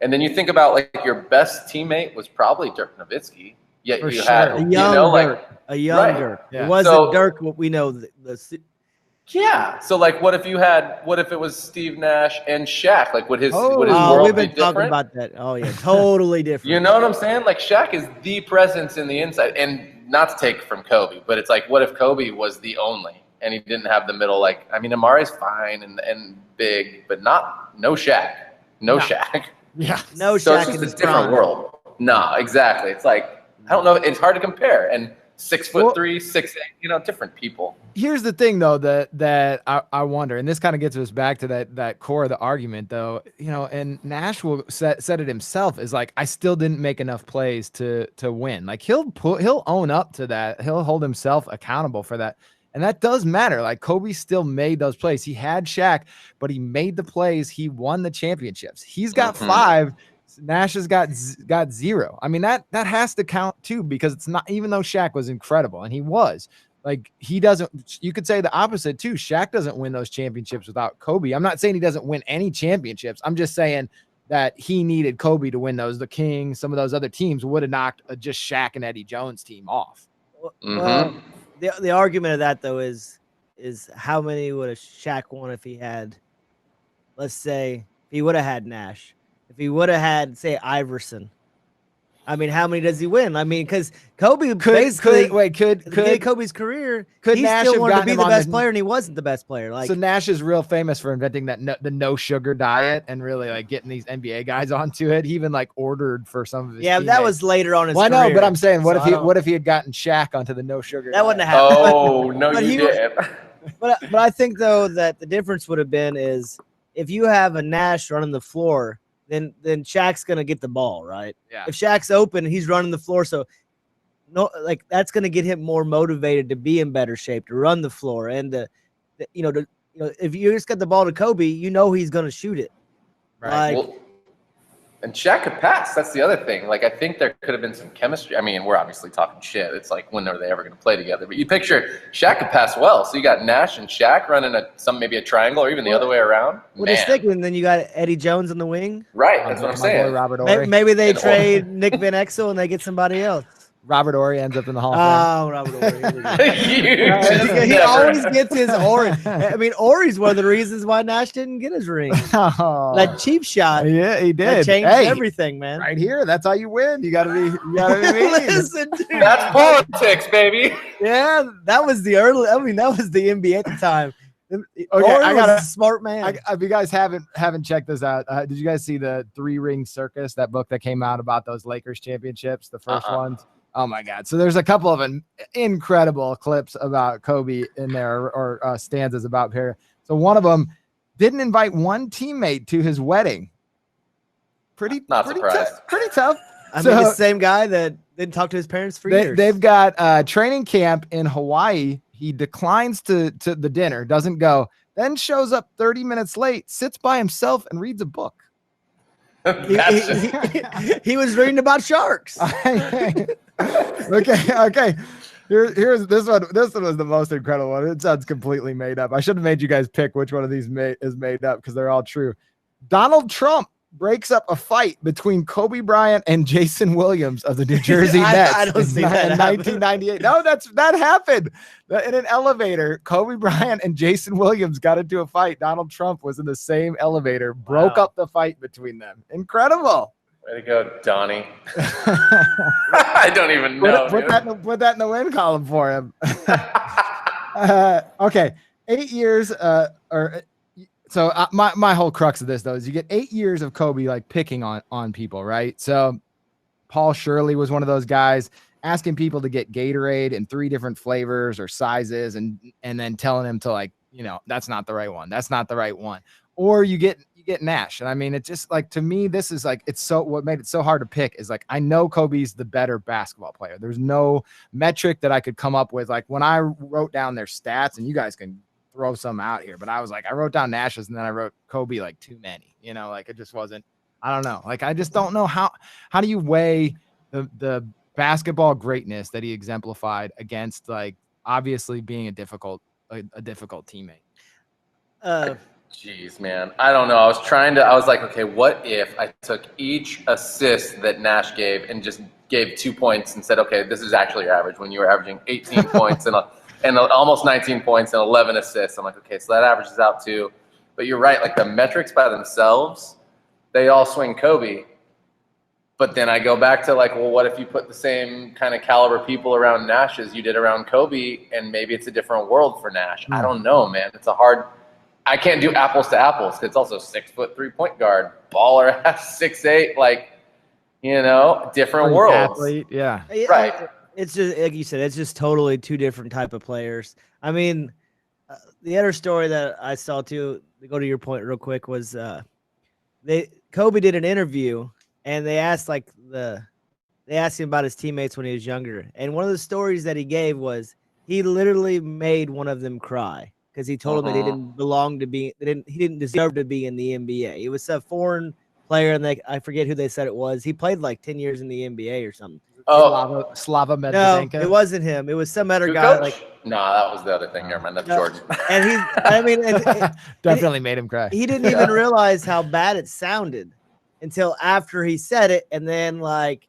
and then you think about like your best teammate was probably Dirk Nowitzki. Yet you had a young Dirk. Yeah. It wasn't Dirk what we know. So like, what if it was Steve Nash and Shaq? Like, would his world we've been be talking different? about that. Oh yeah, totally different. You know what I'm saying? Like Shaq is the presence in the inside, and not to take from Kobe, but it's like, what if Kobe was the only and he didn't have the middle? Like, I mean, Amari's fine and big, but no Shaq, Shaq. Yeah, no So Shaq. it's just a different world. No, exactly. It's like, I don't know. It's hard to compare. And 6'3", 6'8", different people. Here's the thing, though, that I wonder, and this kind of gets us back to that core of the argument, though. And Nash said it himself, is like, I still didn't make enough plays to win. Like he'll own up to that. He'll hold himself accountable for that, and that does matter. Like Kobe still made those plays. He had Shaq, but he made the plays. He won the championships. He's got 5. Nash has got 0. I mean, that has to count too, because it's not, even though Shaq was incredible, and he was, like, he doesn't, you could say the opposite too. Shaq doesn't win those championships without Kobe. I'm not saying he doesn't win any championships. I'm just saying that he needed Kobe to win those. The Kings, some of those other teams would have knocked just Shaq and Eddie Jones team off. Well, the argument of that though is how many would have Shaq won if he had, let's say, if he would have had Nash. If he would have had, say, Iverson, I mean, how many does he win? I mean, because Kobe could Kobe's career, he Nash still have wanted to gotten be him the on best player, and he wasn't the best player. Like, so Nash is real famous for inventing the no sugar diet and really like getting these NBA guys onto it. He even like ordered for some of his teammates. That was later on his career. career. No, but I'm saying, what if he had gotten Shaq onto the no sugar? That wouldn't have happened. Oh no, you did. But I think though that the difference would have been is if you have a Nash running the floor, then Shaq's gonna get the ball, right? Yeah. If Shaq's open, he's running the floor, so like that's gonna get him more motivated to be in better shape, to run the floor, and if you just got the ball to Kobe, he's gonna shoot it. Right. Like, And Shaq could pass. That's the other thing. Like, I think there could have been some chemistry. I mean, we're obviously talking shit. It's like, when are they ever going to play together? But you picture Shaq could pass well. So you got Nash and Shaq running maybe a triangle or even the other way around. Well, just thinking, then you got Eddie Jones on the way. Right. That's what I'm saying. Robert Ory. Maybe they trade Nick Van Exel and they get somebody else. Robert Horry ends up in the Hall of Fame. Oh, Robert Horry. He always gets his Horry. I mean, Horry's one of the reasons why Nash didn't get his ring. Oh. That cheap shot. Yeah, he did. That changed everything, man. Right here. That's how you win. You gotta be mean. Listen, dude. That's politics, baby. Yeah, that was the NBA at the time. Okay, I got a smart man. If you guys haven't checked this out, did you guys see the 3-Ring Circus, that book that came out about those Lakers championships, the first ones? Oh my God. So there's a couple of incredible clips about Kobe in there, or stanzas about Perry. So one of them, didn't invite one teammate to his wedding. Pretty surprised. Pretty tough. I mean, the same guy that didn't talk to his parents for years. They've got training camp in Hawaii. He declines to the dinner, doesn't go, then shows up 30 minutes late, sits by himself and reads a book. He was reading about sharks. Okay. Here's this one. This one was the most incredible one. It sounds completely made up. I should have made you guys pick which one of these is made up, because they're all true. Donald Trump breaks up a fight between Kobe Bryant and Jason Williams of the New Jersey Nets. I don't see that in 1998. No, that happened in an elevator. Kobe Bryant and Jason Williams got into a fight. Donald Trump was in the same elevator, broke up the fight between them. Incredible. Way to go, Donnie. I don't even know. Put that in the win column for him. Okay, 8 years So my whole crux of this, though, is you get 8 years of Kobe like picking on people, right? So Paul Shirley was one of those guys asking people to get Gatorade in 3 different flavors or sizes, and then telling him to, like, that's not the right one. That's not the right one. Or you get Nash. And I mean, it's just like, to me, this is like, what made it so hard to pick is, like, I know Kobe's the better basketball player. There's no metric that I could come up with. Like, when I wrote down their stats, and you guys can throw some out here, but I was like, I wrote down Nash's and then I wrote Kobe like too many, like it just wasn't, I don't know. Like, I just don't know how do you weigh the basketball greatness that he exemplified against, like, obviously being a difficult teammate. Jeez, man. I don't know. I was like, okay, what if I took each assist that Nash gave and just gave 2 points and said, okay, this is actually your average, when you were averaging 18 points and almost 19 points and 11 assists. I'm like, okay, so that averages out too. But you're right, like, the metrics by themselves, they all swing Kobe. But then I go back to, like, well, what if you put the same kind of caliber people around Nash as you did around Kobe, and maybe it's a different world for Nash? I don't know, man. I can't do apples to apples, because it's also 6 foot 3-point guard, baller ass 6'8", like, different worlds. Athlete, yeah. Right. It's just, like you said, it's just totally 2 different type of players. I mean, the other story that I saw too, to go to your point real quick, was Kobe did an interview, and they asked him about his teammates when he was younger. And one of the stories that he gave was he literally made one of them cry, because he told him that he didn't deserve to be in the NBA. It was a foreign player, and I forget who they said it was. He played like 10 years in the NBA or something. Slava Medvedenko. No, it wasn't him. It was some other guy. No, that was the other thing. Never mind. That's Jordan. And definitely made him cry. He didn't even realize how bad it sounded until after he said it. And then like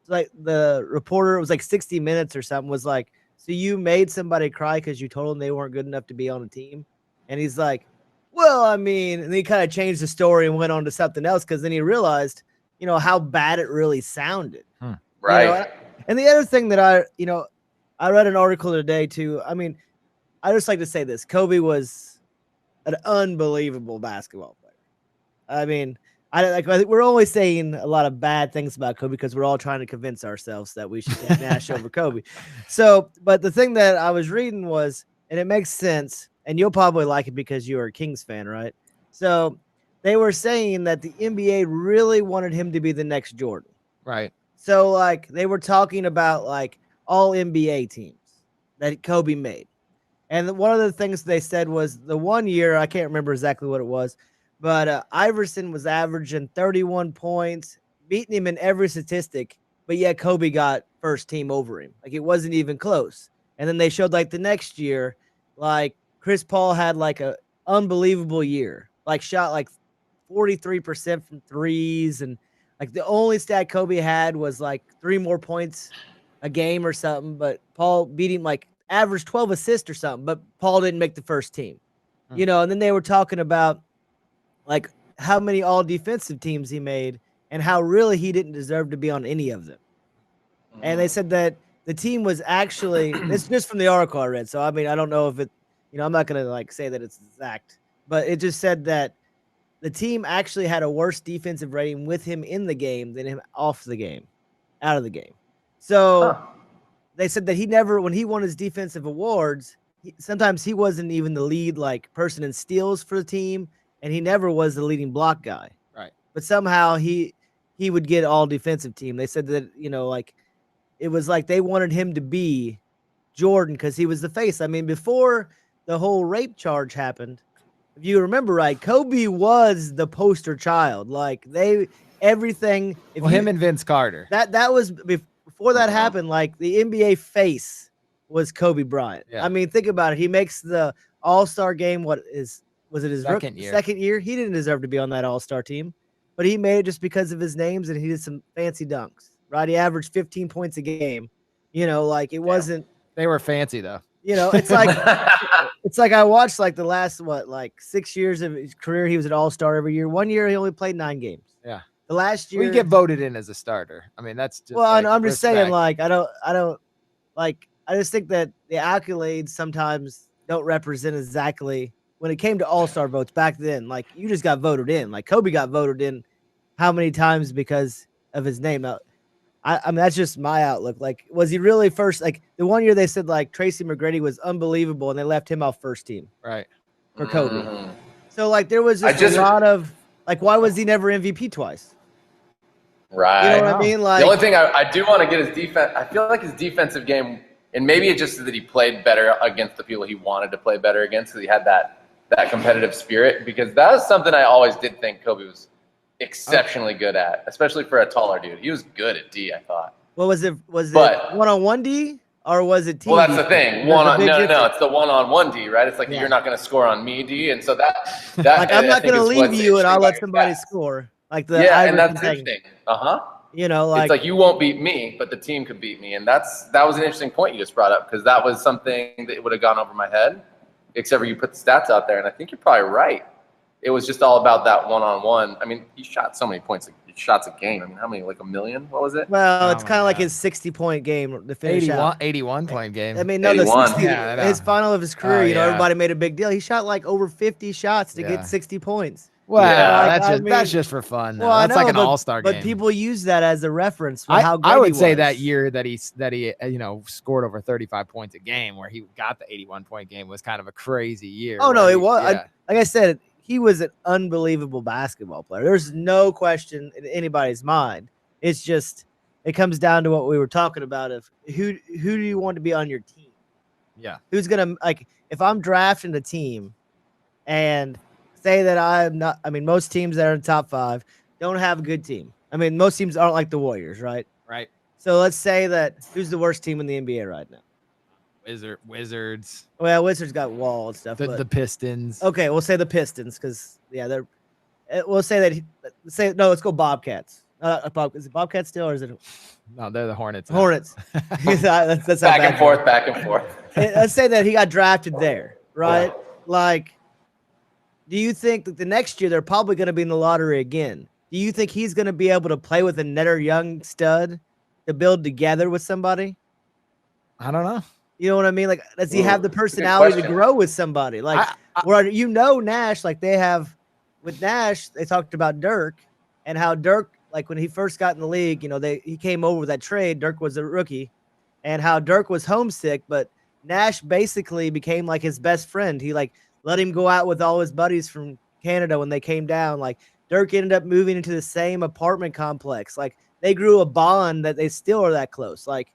the reporter, it was like 60 Minutes or something, was like, so you made somebody cry because you told them they weren't good enough to be on a team? And he's like, well, I mean, and he kind of changed the story and went on to something else, because then he realized, how bad it really sounded. Right. And the other thing that I read an article today too. I mean, I just like to say this: Kobe was an unbelievable basketball player. I mean, I think we're always saying a lot of bad things about Kobe because we're all trying to convince ourselves that we should take Nash over Kobe. So, but the thing that I was reading was, and it makes sense, and you'll probably like it because you're a Kings fan, right? So they were saying that the NBA really wanted him to be the next Jordan. Right. So, like, they were talking about, like, all NBA teams that Kobe made. And one of the things they said was the one year, I can't remember exactly what it was, but Iverson was averaging 31 points, beating him in every statistic, but yet Kobe got first team over him. Like, it wasn't even close. And then they showed, like, the next year, like, Chris Paul had, like, a unbelievable year. Like, shot, like, 43% from threes, and like the only stat Kobe had was like 3 more points a game or something, but Paul beat him like average 12 assists or something, but Paul didn't make the first team. You know, and then they were talking about like how many all defensive teams he made and how really he didn't deserve to be on any of them. And they said that the team was actually, it's just from the article I read. So, I mean, I don't know if it, you know, I'm not going to like say that it's exact, but it just said that the team actually had a worse defensive rating with him in the game than him off the game, out of the game. So they said that he never, when he won his defensive awards, sometimes he wasn't even the lead like person in steals for the team, and he never was the leading block guy. Right. But somehow he would get all defensive team. They said that, you know, like it was like they wanted him to be Jordan because he was the face. I mean, before the whole rape charge happened, if you remember right, Kobe was the poster child. Like everything. If him and Vince Carter. That was before that happened. Like the NBA face was Kobe Bryant. Yeah. I mean, think about it. He makes the All-Star game. Was it his second year? Second year. He didn't deserve to be on that All-Star team, but he made it just because of his names and he did some fancy dunks. Right? He averaged 15 points a game. You know, like it wasn't. They were fancy though. You know, it's like it's like I watched like the last 6 years of his career. He was an All-Star every year. 1 year he only played 9 games. Yeah. The last year we get voted in as a starter. I mean, that's just. Well, like, I'm just saying, respect. like I don't like. I just think that the accolades sometimes don't represent exactly when it came to All-Star votes back then. Like you just got voted in. Like Kobe got voted in how many times because of his name? Now, I mean, that's just my outlook. Like, was he really first? Like the 1 year they said like Tracy McGrady was unbelievable and they left him off first team. Right. For Kobe. So like there was just a lot of like, why was he never MVP twice? Right. You know what I mean? Like the only thing I do want to get his defense. I feel like his defensive game, and maybe it just is that he played better against the people he wanted to play better against, because he had that competitive spirit. Because that was something I always did think Kobe was exceptionally good at, especially for a taller dude. He was good at D, I thought. Well, was it one-on-one D or was it team? Well, that's D? the thing. No, it's the one-on-one D, right? It's like you're not going to score on me D, and so that like I'm not going to leave you and I'll let somebody score. Like the and that's interesting. You know, like it's like you won't beat me, but the team could beat me, and that was an interesting point you just brought up, because that was something that would have gone over my head, except for you put the stats out there, and I think you're probably right. It was just all about that one-on-one. I mean, he shot so many shots a game. I mean, how many? Like 1 million? What was it? Well, it's kind of like his 60-point game to finish 81 point game. I mean, no, 81. His final of his career. You know, everybody made a big deal. He shot like over 50 shots to get 60 points. Well, Yeah. that's just for fun. Well, I That's know, like an all-star game. But people use that as a reference for how good I would he say was. that year that he scored over 35 points a game, where he got the 81-point game, was kind of a crazy year. Oh no, it was. Yeah. Like I said, he was an unbelievable basketball player. There's no question in anybody's mind. It's just it comes down to what we were talking about of who do you want to be on your team? Yeah. Who's gonna, like, if I'm drafting a team and say that I'm not, I mean, most teams that are in the top 5 don't have a good team. I mean, most teams aren't like the Warriors, right? Right. So let's say that who's the worst team in the NBA right now? Wizards. Well, Wizards got Wall and stuff. The Pistons. Okay, we'll say the Pistons because they're. We'll say that. Let's go Bobcats. Is it Bobcats still, or is it? No, they're the Hornets. Hornets. that's back and forth. Let's say that he got drafted there, right? Yeah. Like, do you think that the next year they're probably going to be in the lottery again? Do you think he's going to be able to play with another young stud to build together with somebody? I don't know. You know what I mean? Like, does he have the personality to grow with somebody? Like, Nash, like they have with Nash, they talked about Dirk and how Dirk, like when he first got in the league, you know, he came over with that trade. Dirk was a rookie, and how Dirk was homesick, but Nash basically became like his best friend. He like let him go out with all his buddies from Canada when they came down. Like Dirk ended up moving into the same apartment complex. Like they grew a bond that they still are that close. Like,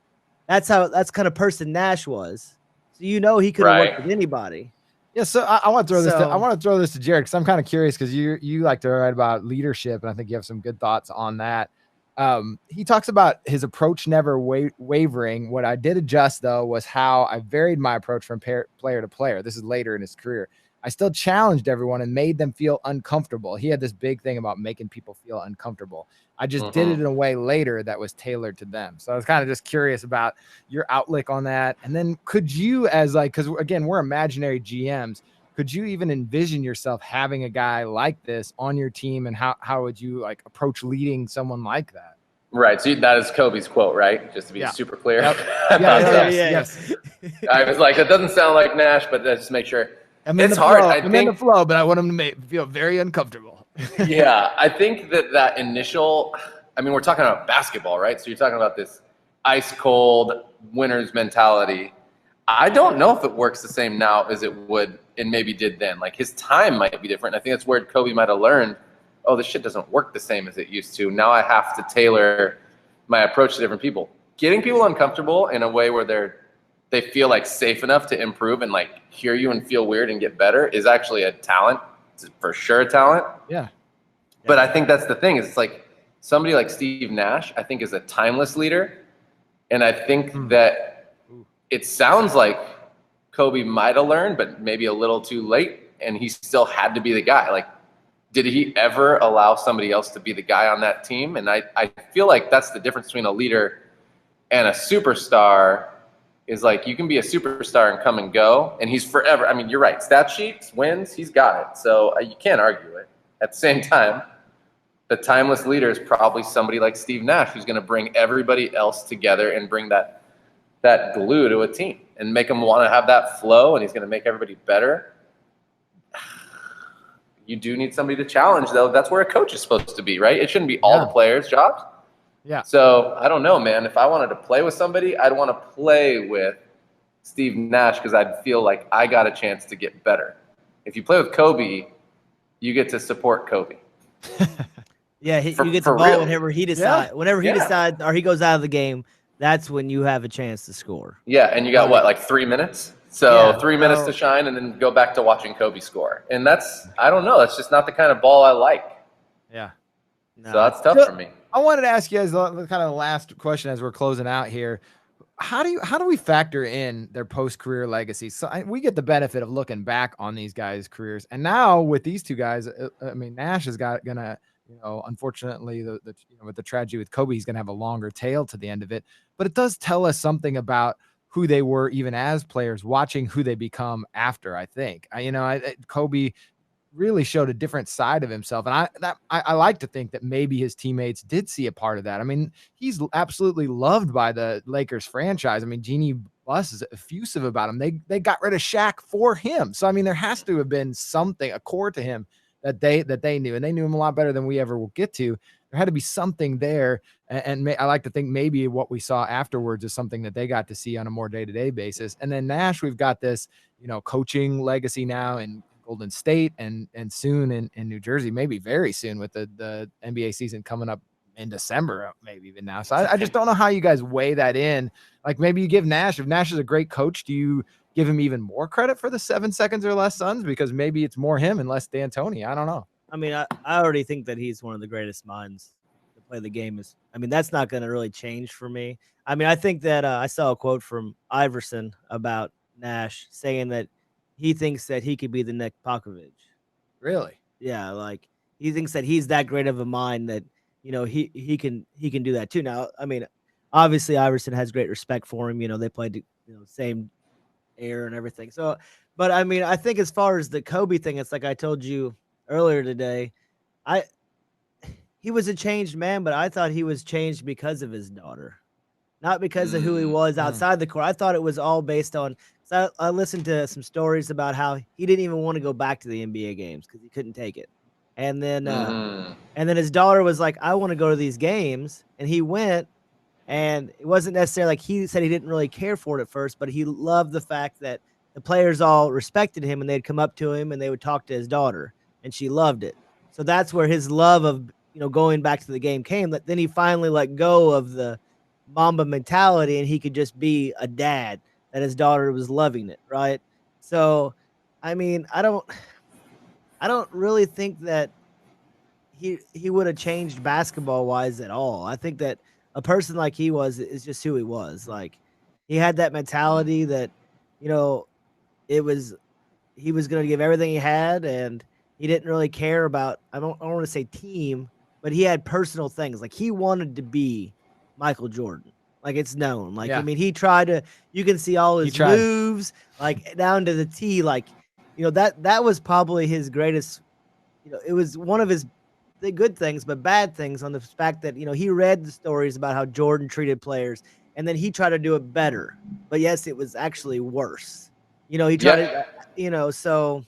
that's kind of person Nash was. So you know he could have worked with anybody. Yeah, so I want to throw this. I want to throw this to Jared because I'm kind of curious because you like to write about leadership, and I think you have some good thoughts on that. He talks about his approach never wavering. What I did adjust though was how I varied my approach from player to player. This is later in his career. I still challenged everyone and made them feel uncomfortable. He had this big thing about making people feel uncomfortable. I just did it in a way later that was tailored to them. So I was kind of just curious about your outlook on that. And then could you, as like, because again, we're imaginary GMs, could you even envision yourself having a guy like this on your team, and how would you like approach leading someone like that? Right. So that is Kobe's quote, right? Just to be super clear. Yep. Yes. I was like, that doesn't sound like Nash, but let's make sure. I'm in the hard. Flow. I'm in the flow, but I want him to feel very uncomfortable. Yeah, I think that initial, I mean, we're talking about basketball, right? So you're talking about this ice cold winner's mentality. I don't know if it works the same now as it would and maybe did then. Like his time might be different. I think that's where Kobe might have learned, oh, this shit doesn't work the same as it used to. Now I have to tailor my approach to different people. Getting people uncomfortable in a way where they feel like safe enough to improve and like hear you and feel weird and get better is actually a talent. It's for sure a talent. Yeah. But I think that's the thing, is it's like somebody like Steve Nash, I think, is a timeless leader. And I think that it sounds like Kobe might have learned, but maybe a little too late, and he still had to be the guy. Like, did he ever allow somebody else to be the guy on that team? And I feel like that's the difference between a leader and a superstar, is like you can be a superstar and come and go, and he's forever. I mean, you're right. Stat sheets, wins, he's got it. So you can't argue it. At the same time, the timeless leader is probably somebody like Steve Nash, who's going to bring everybody else together and bring that glue to a team and make them want to have that flow, and he's going to make everybody better. You do need somebody to challenge, though. That's where a coach is supposed to be, right? It shouldn't be all the players' jobs. Yeah. So I don't know, man. If I wanted to play with somebody, I'd want to play with Steve Nash because I'd feel like I got a chance to get better. If you play with Kobe, you get to support Kobe. Yeah, you get the ball whenever he decides. Whenever he decides or he goes out of the game, that's when you have a chance to score. Yeah, and you got what, like 3 minutes? So 3 minutes to shine, and then go back to watching Kobe score. And that's, I don't know, that's just not the kind of ball I like. Yeah. No. So that's tough for me. I wanted to ask you guys kind of the last question as we're closing out here. How do we factor in their post-career legacy? So we get the benefit of looking back on these guys' careers, and now with these two guys, I mean, Nash is gonna, unfortunately, with the tragedy with Kobe, he's gonna have a longer tail to the end of it. But it does tell us something about who they were even as players, watching who they become after. I think, Kobe really showed a different side of himself. And I like to think that maybe his teammates did see a part of that. I mean, he's absolutely loved by the Lakers franchise. I mean, Jeannie Buss is effusive about him. They got rid of Shaq for him. So, I mean, there has to have been something, a core to him that they knew, and they knew him a lot better than we ever will get to. There had to be something there. And I like to think maybe what we saw afterwards is something that they got to see on a more day-to-day basis. And then Nash, we've got this, coaching legacy now in Golden State and soon in New Jersey, maybe very soon with the NBA season coming up in December, maybe even now. So I just don't know how you guys weigh that in. Like maybe you give Nash, if Nash is a great coach, do you give him even more credit for the 7 seconds or less Suns? Because maybe it's more him and less D'Antoni. I don't know. I mean, I already think that he's one of the greatest minds to play the game. That's not going to really change for me. I mean, I think that I saw a quote from Iverson about Nash saying that he thinks that he could be the next Popovich. Really? Yeah, like he thinks that he's that great of a mind that he can do that too. Now, I mean, obviously Iverson has great respect for him. They played same era and everything. So, but I mean, I think as far as the Kobe thing, it's like I told you earlier today. He was a changed man, but I thought he was changed because of his daughter, not because of who he was outside the court. I thought it was all based on. So I listened to some stories about how he didn't even want to go back to the NBA games because he couldn't take it. And then his daughter was like, I want to go to these games. And he went, and it wasn't necessarily like he said he didn't really care for it at first, but he loved the fact that the players all respected him and they'd come up to him and they would talk to his daughter, and she loved it. So that's where his love of, going back to the game came. That then he finally let go of the Mamba mentality and he could just be a dad, that his daughter was loving it. Right. So, I mean, I don't really think that he would have changed basketball wise at all. I think that a person like he was is just who he was. Like he had that mentality that, it was he was going to give everything he had, and he didn't really care about. I don't want to say team, but he had personal things. Like he wanted to be Michael Jordan. Like it's known. Like I mean, he tried to. You can see all his moves, like down to the T. Like that was probably his greatest. It was one of his the good things, but bad things on the fact that he read the stories about how Jordan treated players, and then he tried to do it better. But yes, it was actually worse. He tried to, so.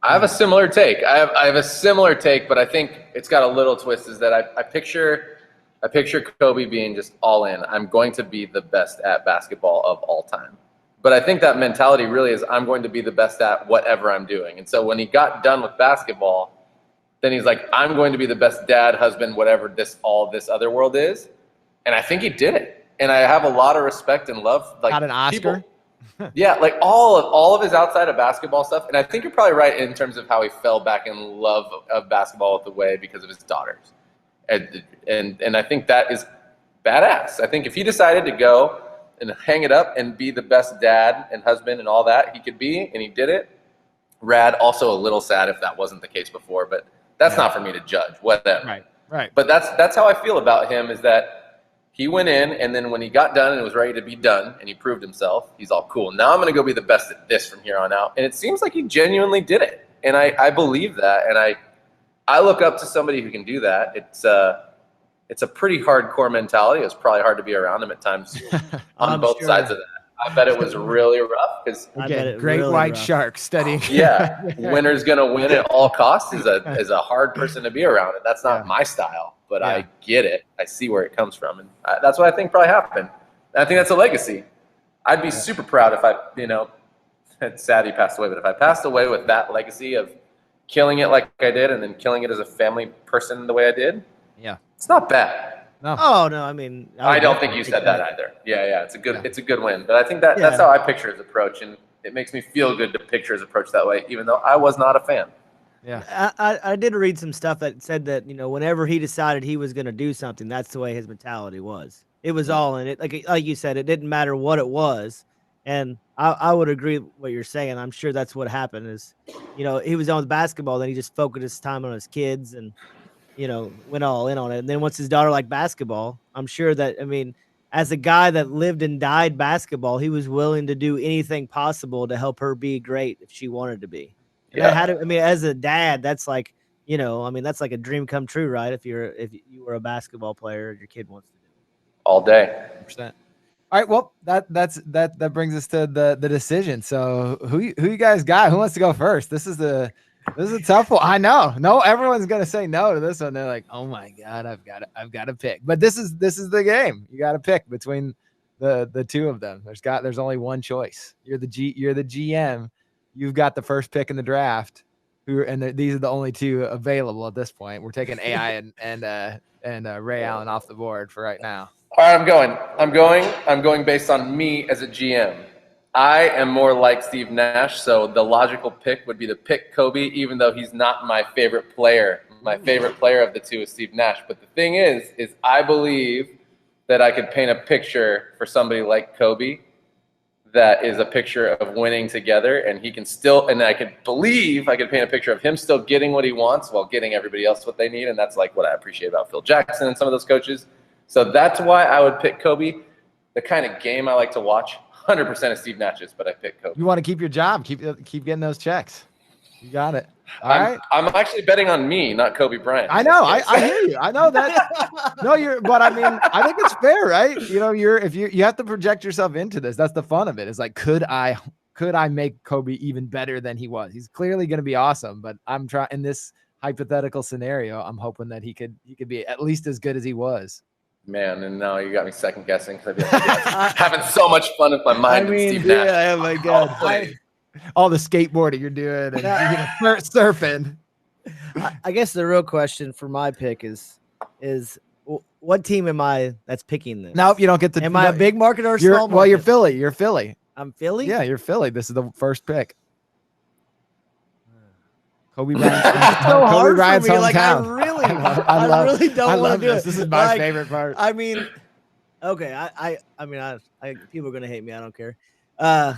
I have a similar take. I have a similar take, but I think it's got a little twist. Is that I picture Kobe being just all in. I'm going to be the best at basketball of all time. But I think that mentality really is I'm going to be the best at whatever I'm doing. And so when he got done with basketball, then he's like, I'm going to be the best dad, husband, whatever all this other world is. And I think he did it. And I have a lot of respect and love. Like, got an Oscar? Yeah, like all of his outside of basketball stuff. And I think you're probably right in terms of how he fell back in love of basketball with the way because of his daughters. And I think that is badass. I think if he decided to go and hang it up and be the best dad and husband and all that he could be, and he did it, rad. Also a little sad if that wasn't the case before, but that's not for me to judge. Whatever. Right. But that's how I feel about him, is that he went in, and then when he got done and was ready to be done and he proved himself, he's all cool. Now I'm going to go be the best at this from here on out. And it seems like he genuinely did it. And I believe that. And I look up to somebody who can do that. It's a pretty hardcore mentality. It's probably hard to be around him at times on both sides of that. I bet it was really rough because great really white rough. Shark studying. Yeah, winner's gonna win at all costs is a hard person to be around, and that's not my style. But I get it. I see where it comes from, and that's what I think probably happened. And I think that's a legacy. I'd be super proud if it's sad he passed away, but if I passed away with that legacy of killing it like I did, and then killing it as a family person the way I did, it's not bad. No. Oh no! I mean, I don't think you said that either. Yeah, it's a good win. But I think that's how I picture his approach, and it makes me feel good to picture his approach that way, even though I was not a fan. Yeah, I did read some stuff that said that whenever he decided he was going to do something, that's the way his mentality was. It was all in it. Like you said, it didn't matter what it was, and I would agree with what you're saying. I'm sure that's what happened. Is he was on with basketball, then he just focused his time on his kids and. Went all in on it. And then once his daughter liked basketball, I'm sure that, as a guy that lived and died basketball, he was willing to do anything possible to help her be great if she wanted to be. And as a dad, that's like, that's like a dream come true, right? If you were a basketball player and your kid wants to do it. All day. 100%. All right, well, that brings us to the decision. So who you guys got? Who wants to go first? This is a tough one. I know. No, everyone's gonna say no to this one. They're like, "Oh my god, I've got to pick." But this is the game. You got to pick between the two of them. There's only one choice. You're the GM. You've got the first pick in the draft. These are the only two available at this point. We're taking AI and Ray Allen off the board for right now. All right, I'm going based on me as a GM. I am more like Steve Nash, so the logical pick would be to pick Kobe, even though he's not my favorite player. My favorite player of the two is Steve Nash. But the thing is I believe that I could paint a picture for somebody like Kobe that is a picture of winning together, and he can still, and I could paint a picture of him still getting what he wants while getting everybody else what they need, and that's like what I appreciate about Phil Jackson and some of those coaches. So that's why I would pick Kobe. The kind of game I like to watch, 100% of Steve Nash's, but I picked Kobe. You want to keep your job, keep getting those checks. You got it. All right. I'm actually betting on me, not Kobe Bryant. I know. I hear you. I know that. But I think it's fair, right? You have to project yourself into this. That's the fun of it. It's like, could I make Kobe even better than he was? He's clearly going to be awesome, but I'm trying in this hypothetical scenario. I'm hoping that he could be at least as good as he was. Man, and now you got me second guessing because I'm having so much fun with my mind. Steve Nash. Yeah, oh my God. All the skateboarding you're doing and surfing. I guess the real question for my pick is what team am I that's picking this? Nope, you don't get to. Am I a big market or a small market? Well, you're Philly. You're Philly. I'm Philly? Yeah, you're Philly. This is the first pick. Kobe Bryant's hometown. Like, I really don't want to do it. This is my favorite part. I mean, okay. I mean, people are gonna hate me. I don't care. I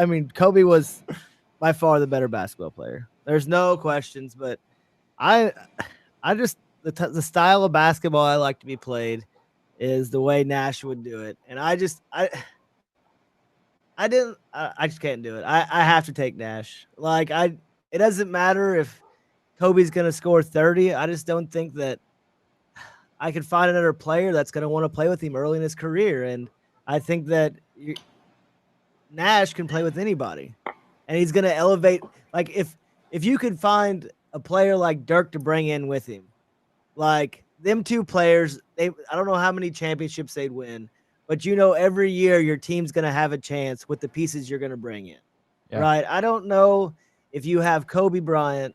mean, Kobe was by far the better basketball player. There's no questions, but I just the style of basketball I like to be played is the way Nash would do it, and I just can't do it. I have to take Nash. It doesn't matter if Kobe's gonna score 30. I just don't think that I could find another player that's gonna want to play with him early in his career, and I think that Nash can play with anybody, and he's gonna elevate. Like if you could find a player like Dirk to bring in with him, like them two players, I don't know how many championships they'd win, but every year your team's gonna have a chance with the pieces you're gonna bring in, right? I don't know if you have Kobe Bryant,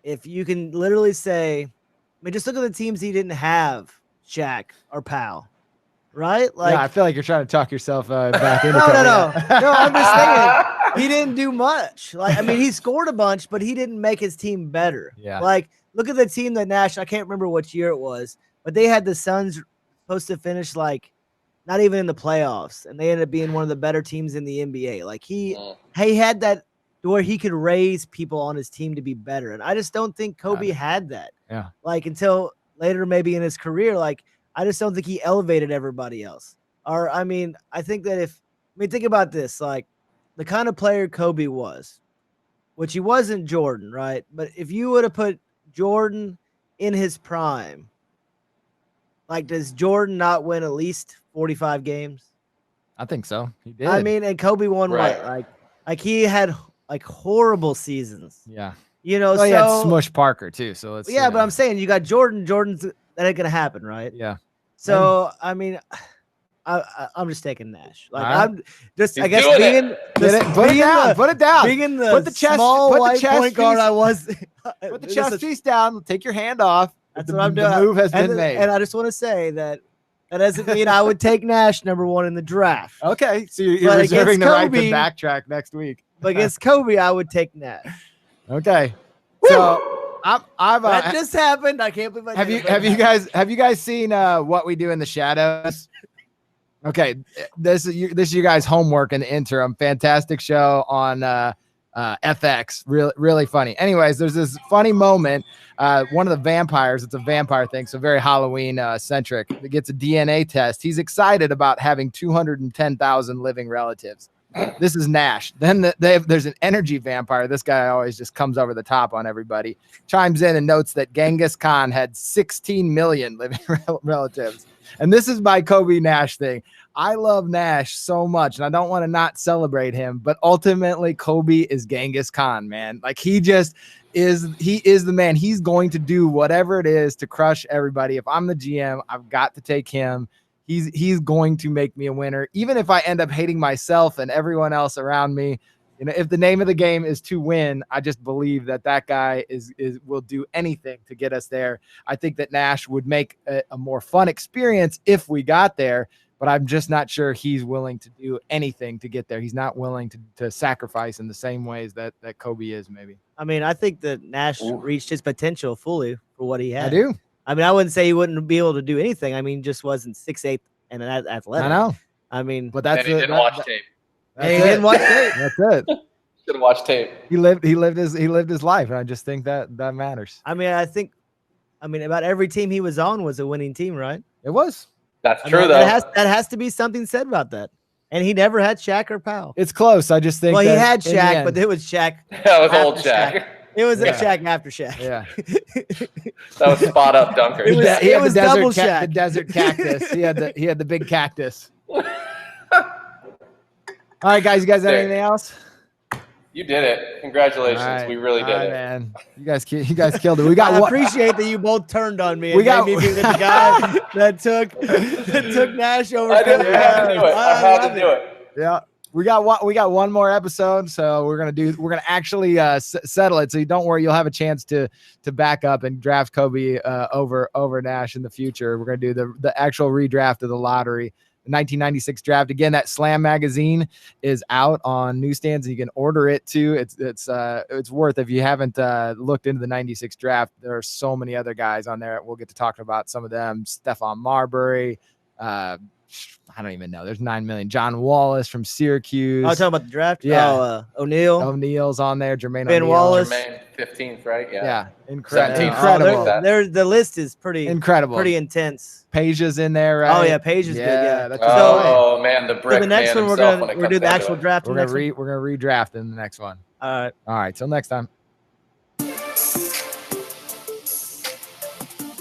if you can literally say, I mean, just look at the teams he didn't have, Shaq or Powell. Right? Like, yeah, I feel like you're trying to talk yourself back into no. I'm just saying he didn't do much. Like, I mean, he scored a bunch, but he didn't make his team better. Yeah. Like, look at the team that Nash, I can't remember which year it was, but they had the Suns supposed to finish like not even in the playoffs, and they ended up being one of the better teams in the NBA. Like he had that where he could raise people on his team to be better. And I just don't think Kobe had that. Yeah. Like until later, maybe in his career, like I just don't think he elevated everybody else. Or, I mean, I think that think about this, like the kind of player Kobe was, which he wasn't Jordan, right? But if you would have put Jordan in his prime, like does Jordan not win at least 45 games? I think so. He did. I mean, and Kobe won what? Like he had like horrible seasons. Yeah. You know, so he had Smush Parker too. So it's but I'm saying you got Jordan's that ain't gonna happen, right? Yeah. So I mean, I'm just taking Nash. Like I'm just, He's I guess doing put it down. Being in the put the chest, small put white the chest point guard, piece, I was. put the chest piece down. Take your hand off. That's the, what I'm doing. The move has been made. And I just want to say that doesn't mean I would take Nash #1 in the draft. Okay, so you're reserving the right to backtrack next week. But against Kobe, I would take Nash. Okay, so I've that just happened. I can't believe have you guys seen What We Do in the Shadows? Okay, this is you guys' homework in the interim. Fantastic show on FX, really funny. Anyways, there's this funny moment. One of the vampires, it's a vampire thing, so very Halloween centric. It gets a DNA test. He's excited about having 210,000 living relatives. This is Nash. Then there's an energy vampire. This guy always just comes over the top on everybody. Chimes in and notes that Genghis Khan had 16 million living relatives. And this is my Kobe Nash thing. I love Nash so much, and I don't want to not celebrate him, but ultimately Kobe is Genghis Khan, man. Like he is the man. He's going to do whatever it is to crush everybody. If I'm the GM, I've got to take him. He's going to make me a winner, even if I end up hating myself and everyone else around me. You know, if the name of the game is to win, I just believe that guy will do anything to get us there. I think that Nash would make a more fun experience if we got there, but I'm just not sure he's willing to do anything to get there. He's not willing to sacrifice in the same ways that Kobe is, maybe. I mean, I think that Nash reached his potential fully for what he had. I do. I mean, I wouldn't say he wouldn't be able to do anything. I mean, just wasn't 6'8" and an athletic. I know. I mean, but that's he didn't watch tape. He didn't watch tape. That's it. Should have watched tape. He lived his life, and I just think that matters. I mean, about every team he was on was a winning team, right? It was. That's true, though. That has to be something said about that. And he never had Shaq or Powell. It's close. I just think. Well, he had Shaq, but it was Shaq. That was old Shaq. It was a Shaq after Shaq. Yeah. That was spot up dunker. It was double Shaq. The desert cactus. He had the big cactus. All right, guys. You guys have anything else? You did it. Congratulations. Right. We really did it. Man. You guys killed it. We got. I appreciate that you both turned on me. We and made me be the guy that took Nash over. I had to do it. Yeah. We got one more episode, so we're gonna actually settle it. So you don't worry, you'll have a chance to back up and draft Kobe over Nash in the future. We're gonna do the actual redraft of the lottery, the 1996 draft. Again, that Slam magazine is out on newsstands, and you can order it too. It's worth, if you haven't looked into the 96 draft. There are so many other guys on there. We'll get to talking about some of them. Stephon Marbury. I don't even know. There's 9 million. John Wallace from Syracuse. Oh, talking about the draft. Yeah. O'Neal. O'Neal's on there. Jermaine Ben O'Neal. Wallace. Jermaine, 15th, right? Yeah. Incredible. 17th. Incredible. The list is pretty incredible. Pretty intense. Pages in there, right? Oh yeah, Page is good. Yeah. That's Oh man, the brick the next man one himself. we're gonna do the actual draft. We're gonna redraft in the next one. All right. Till next time.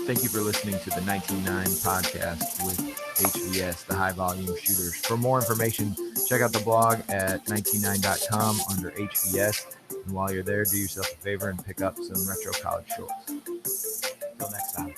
Thank you for listening to the 19.9 podcast with HVS, the High Volume Shooters. For more information, check out the blog at 19.9.com under HVS. And while you're there, do yourself a favor and pick up some retro college shorts. Till next time.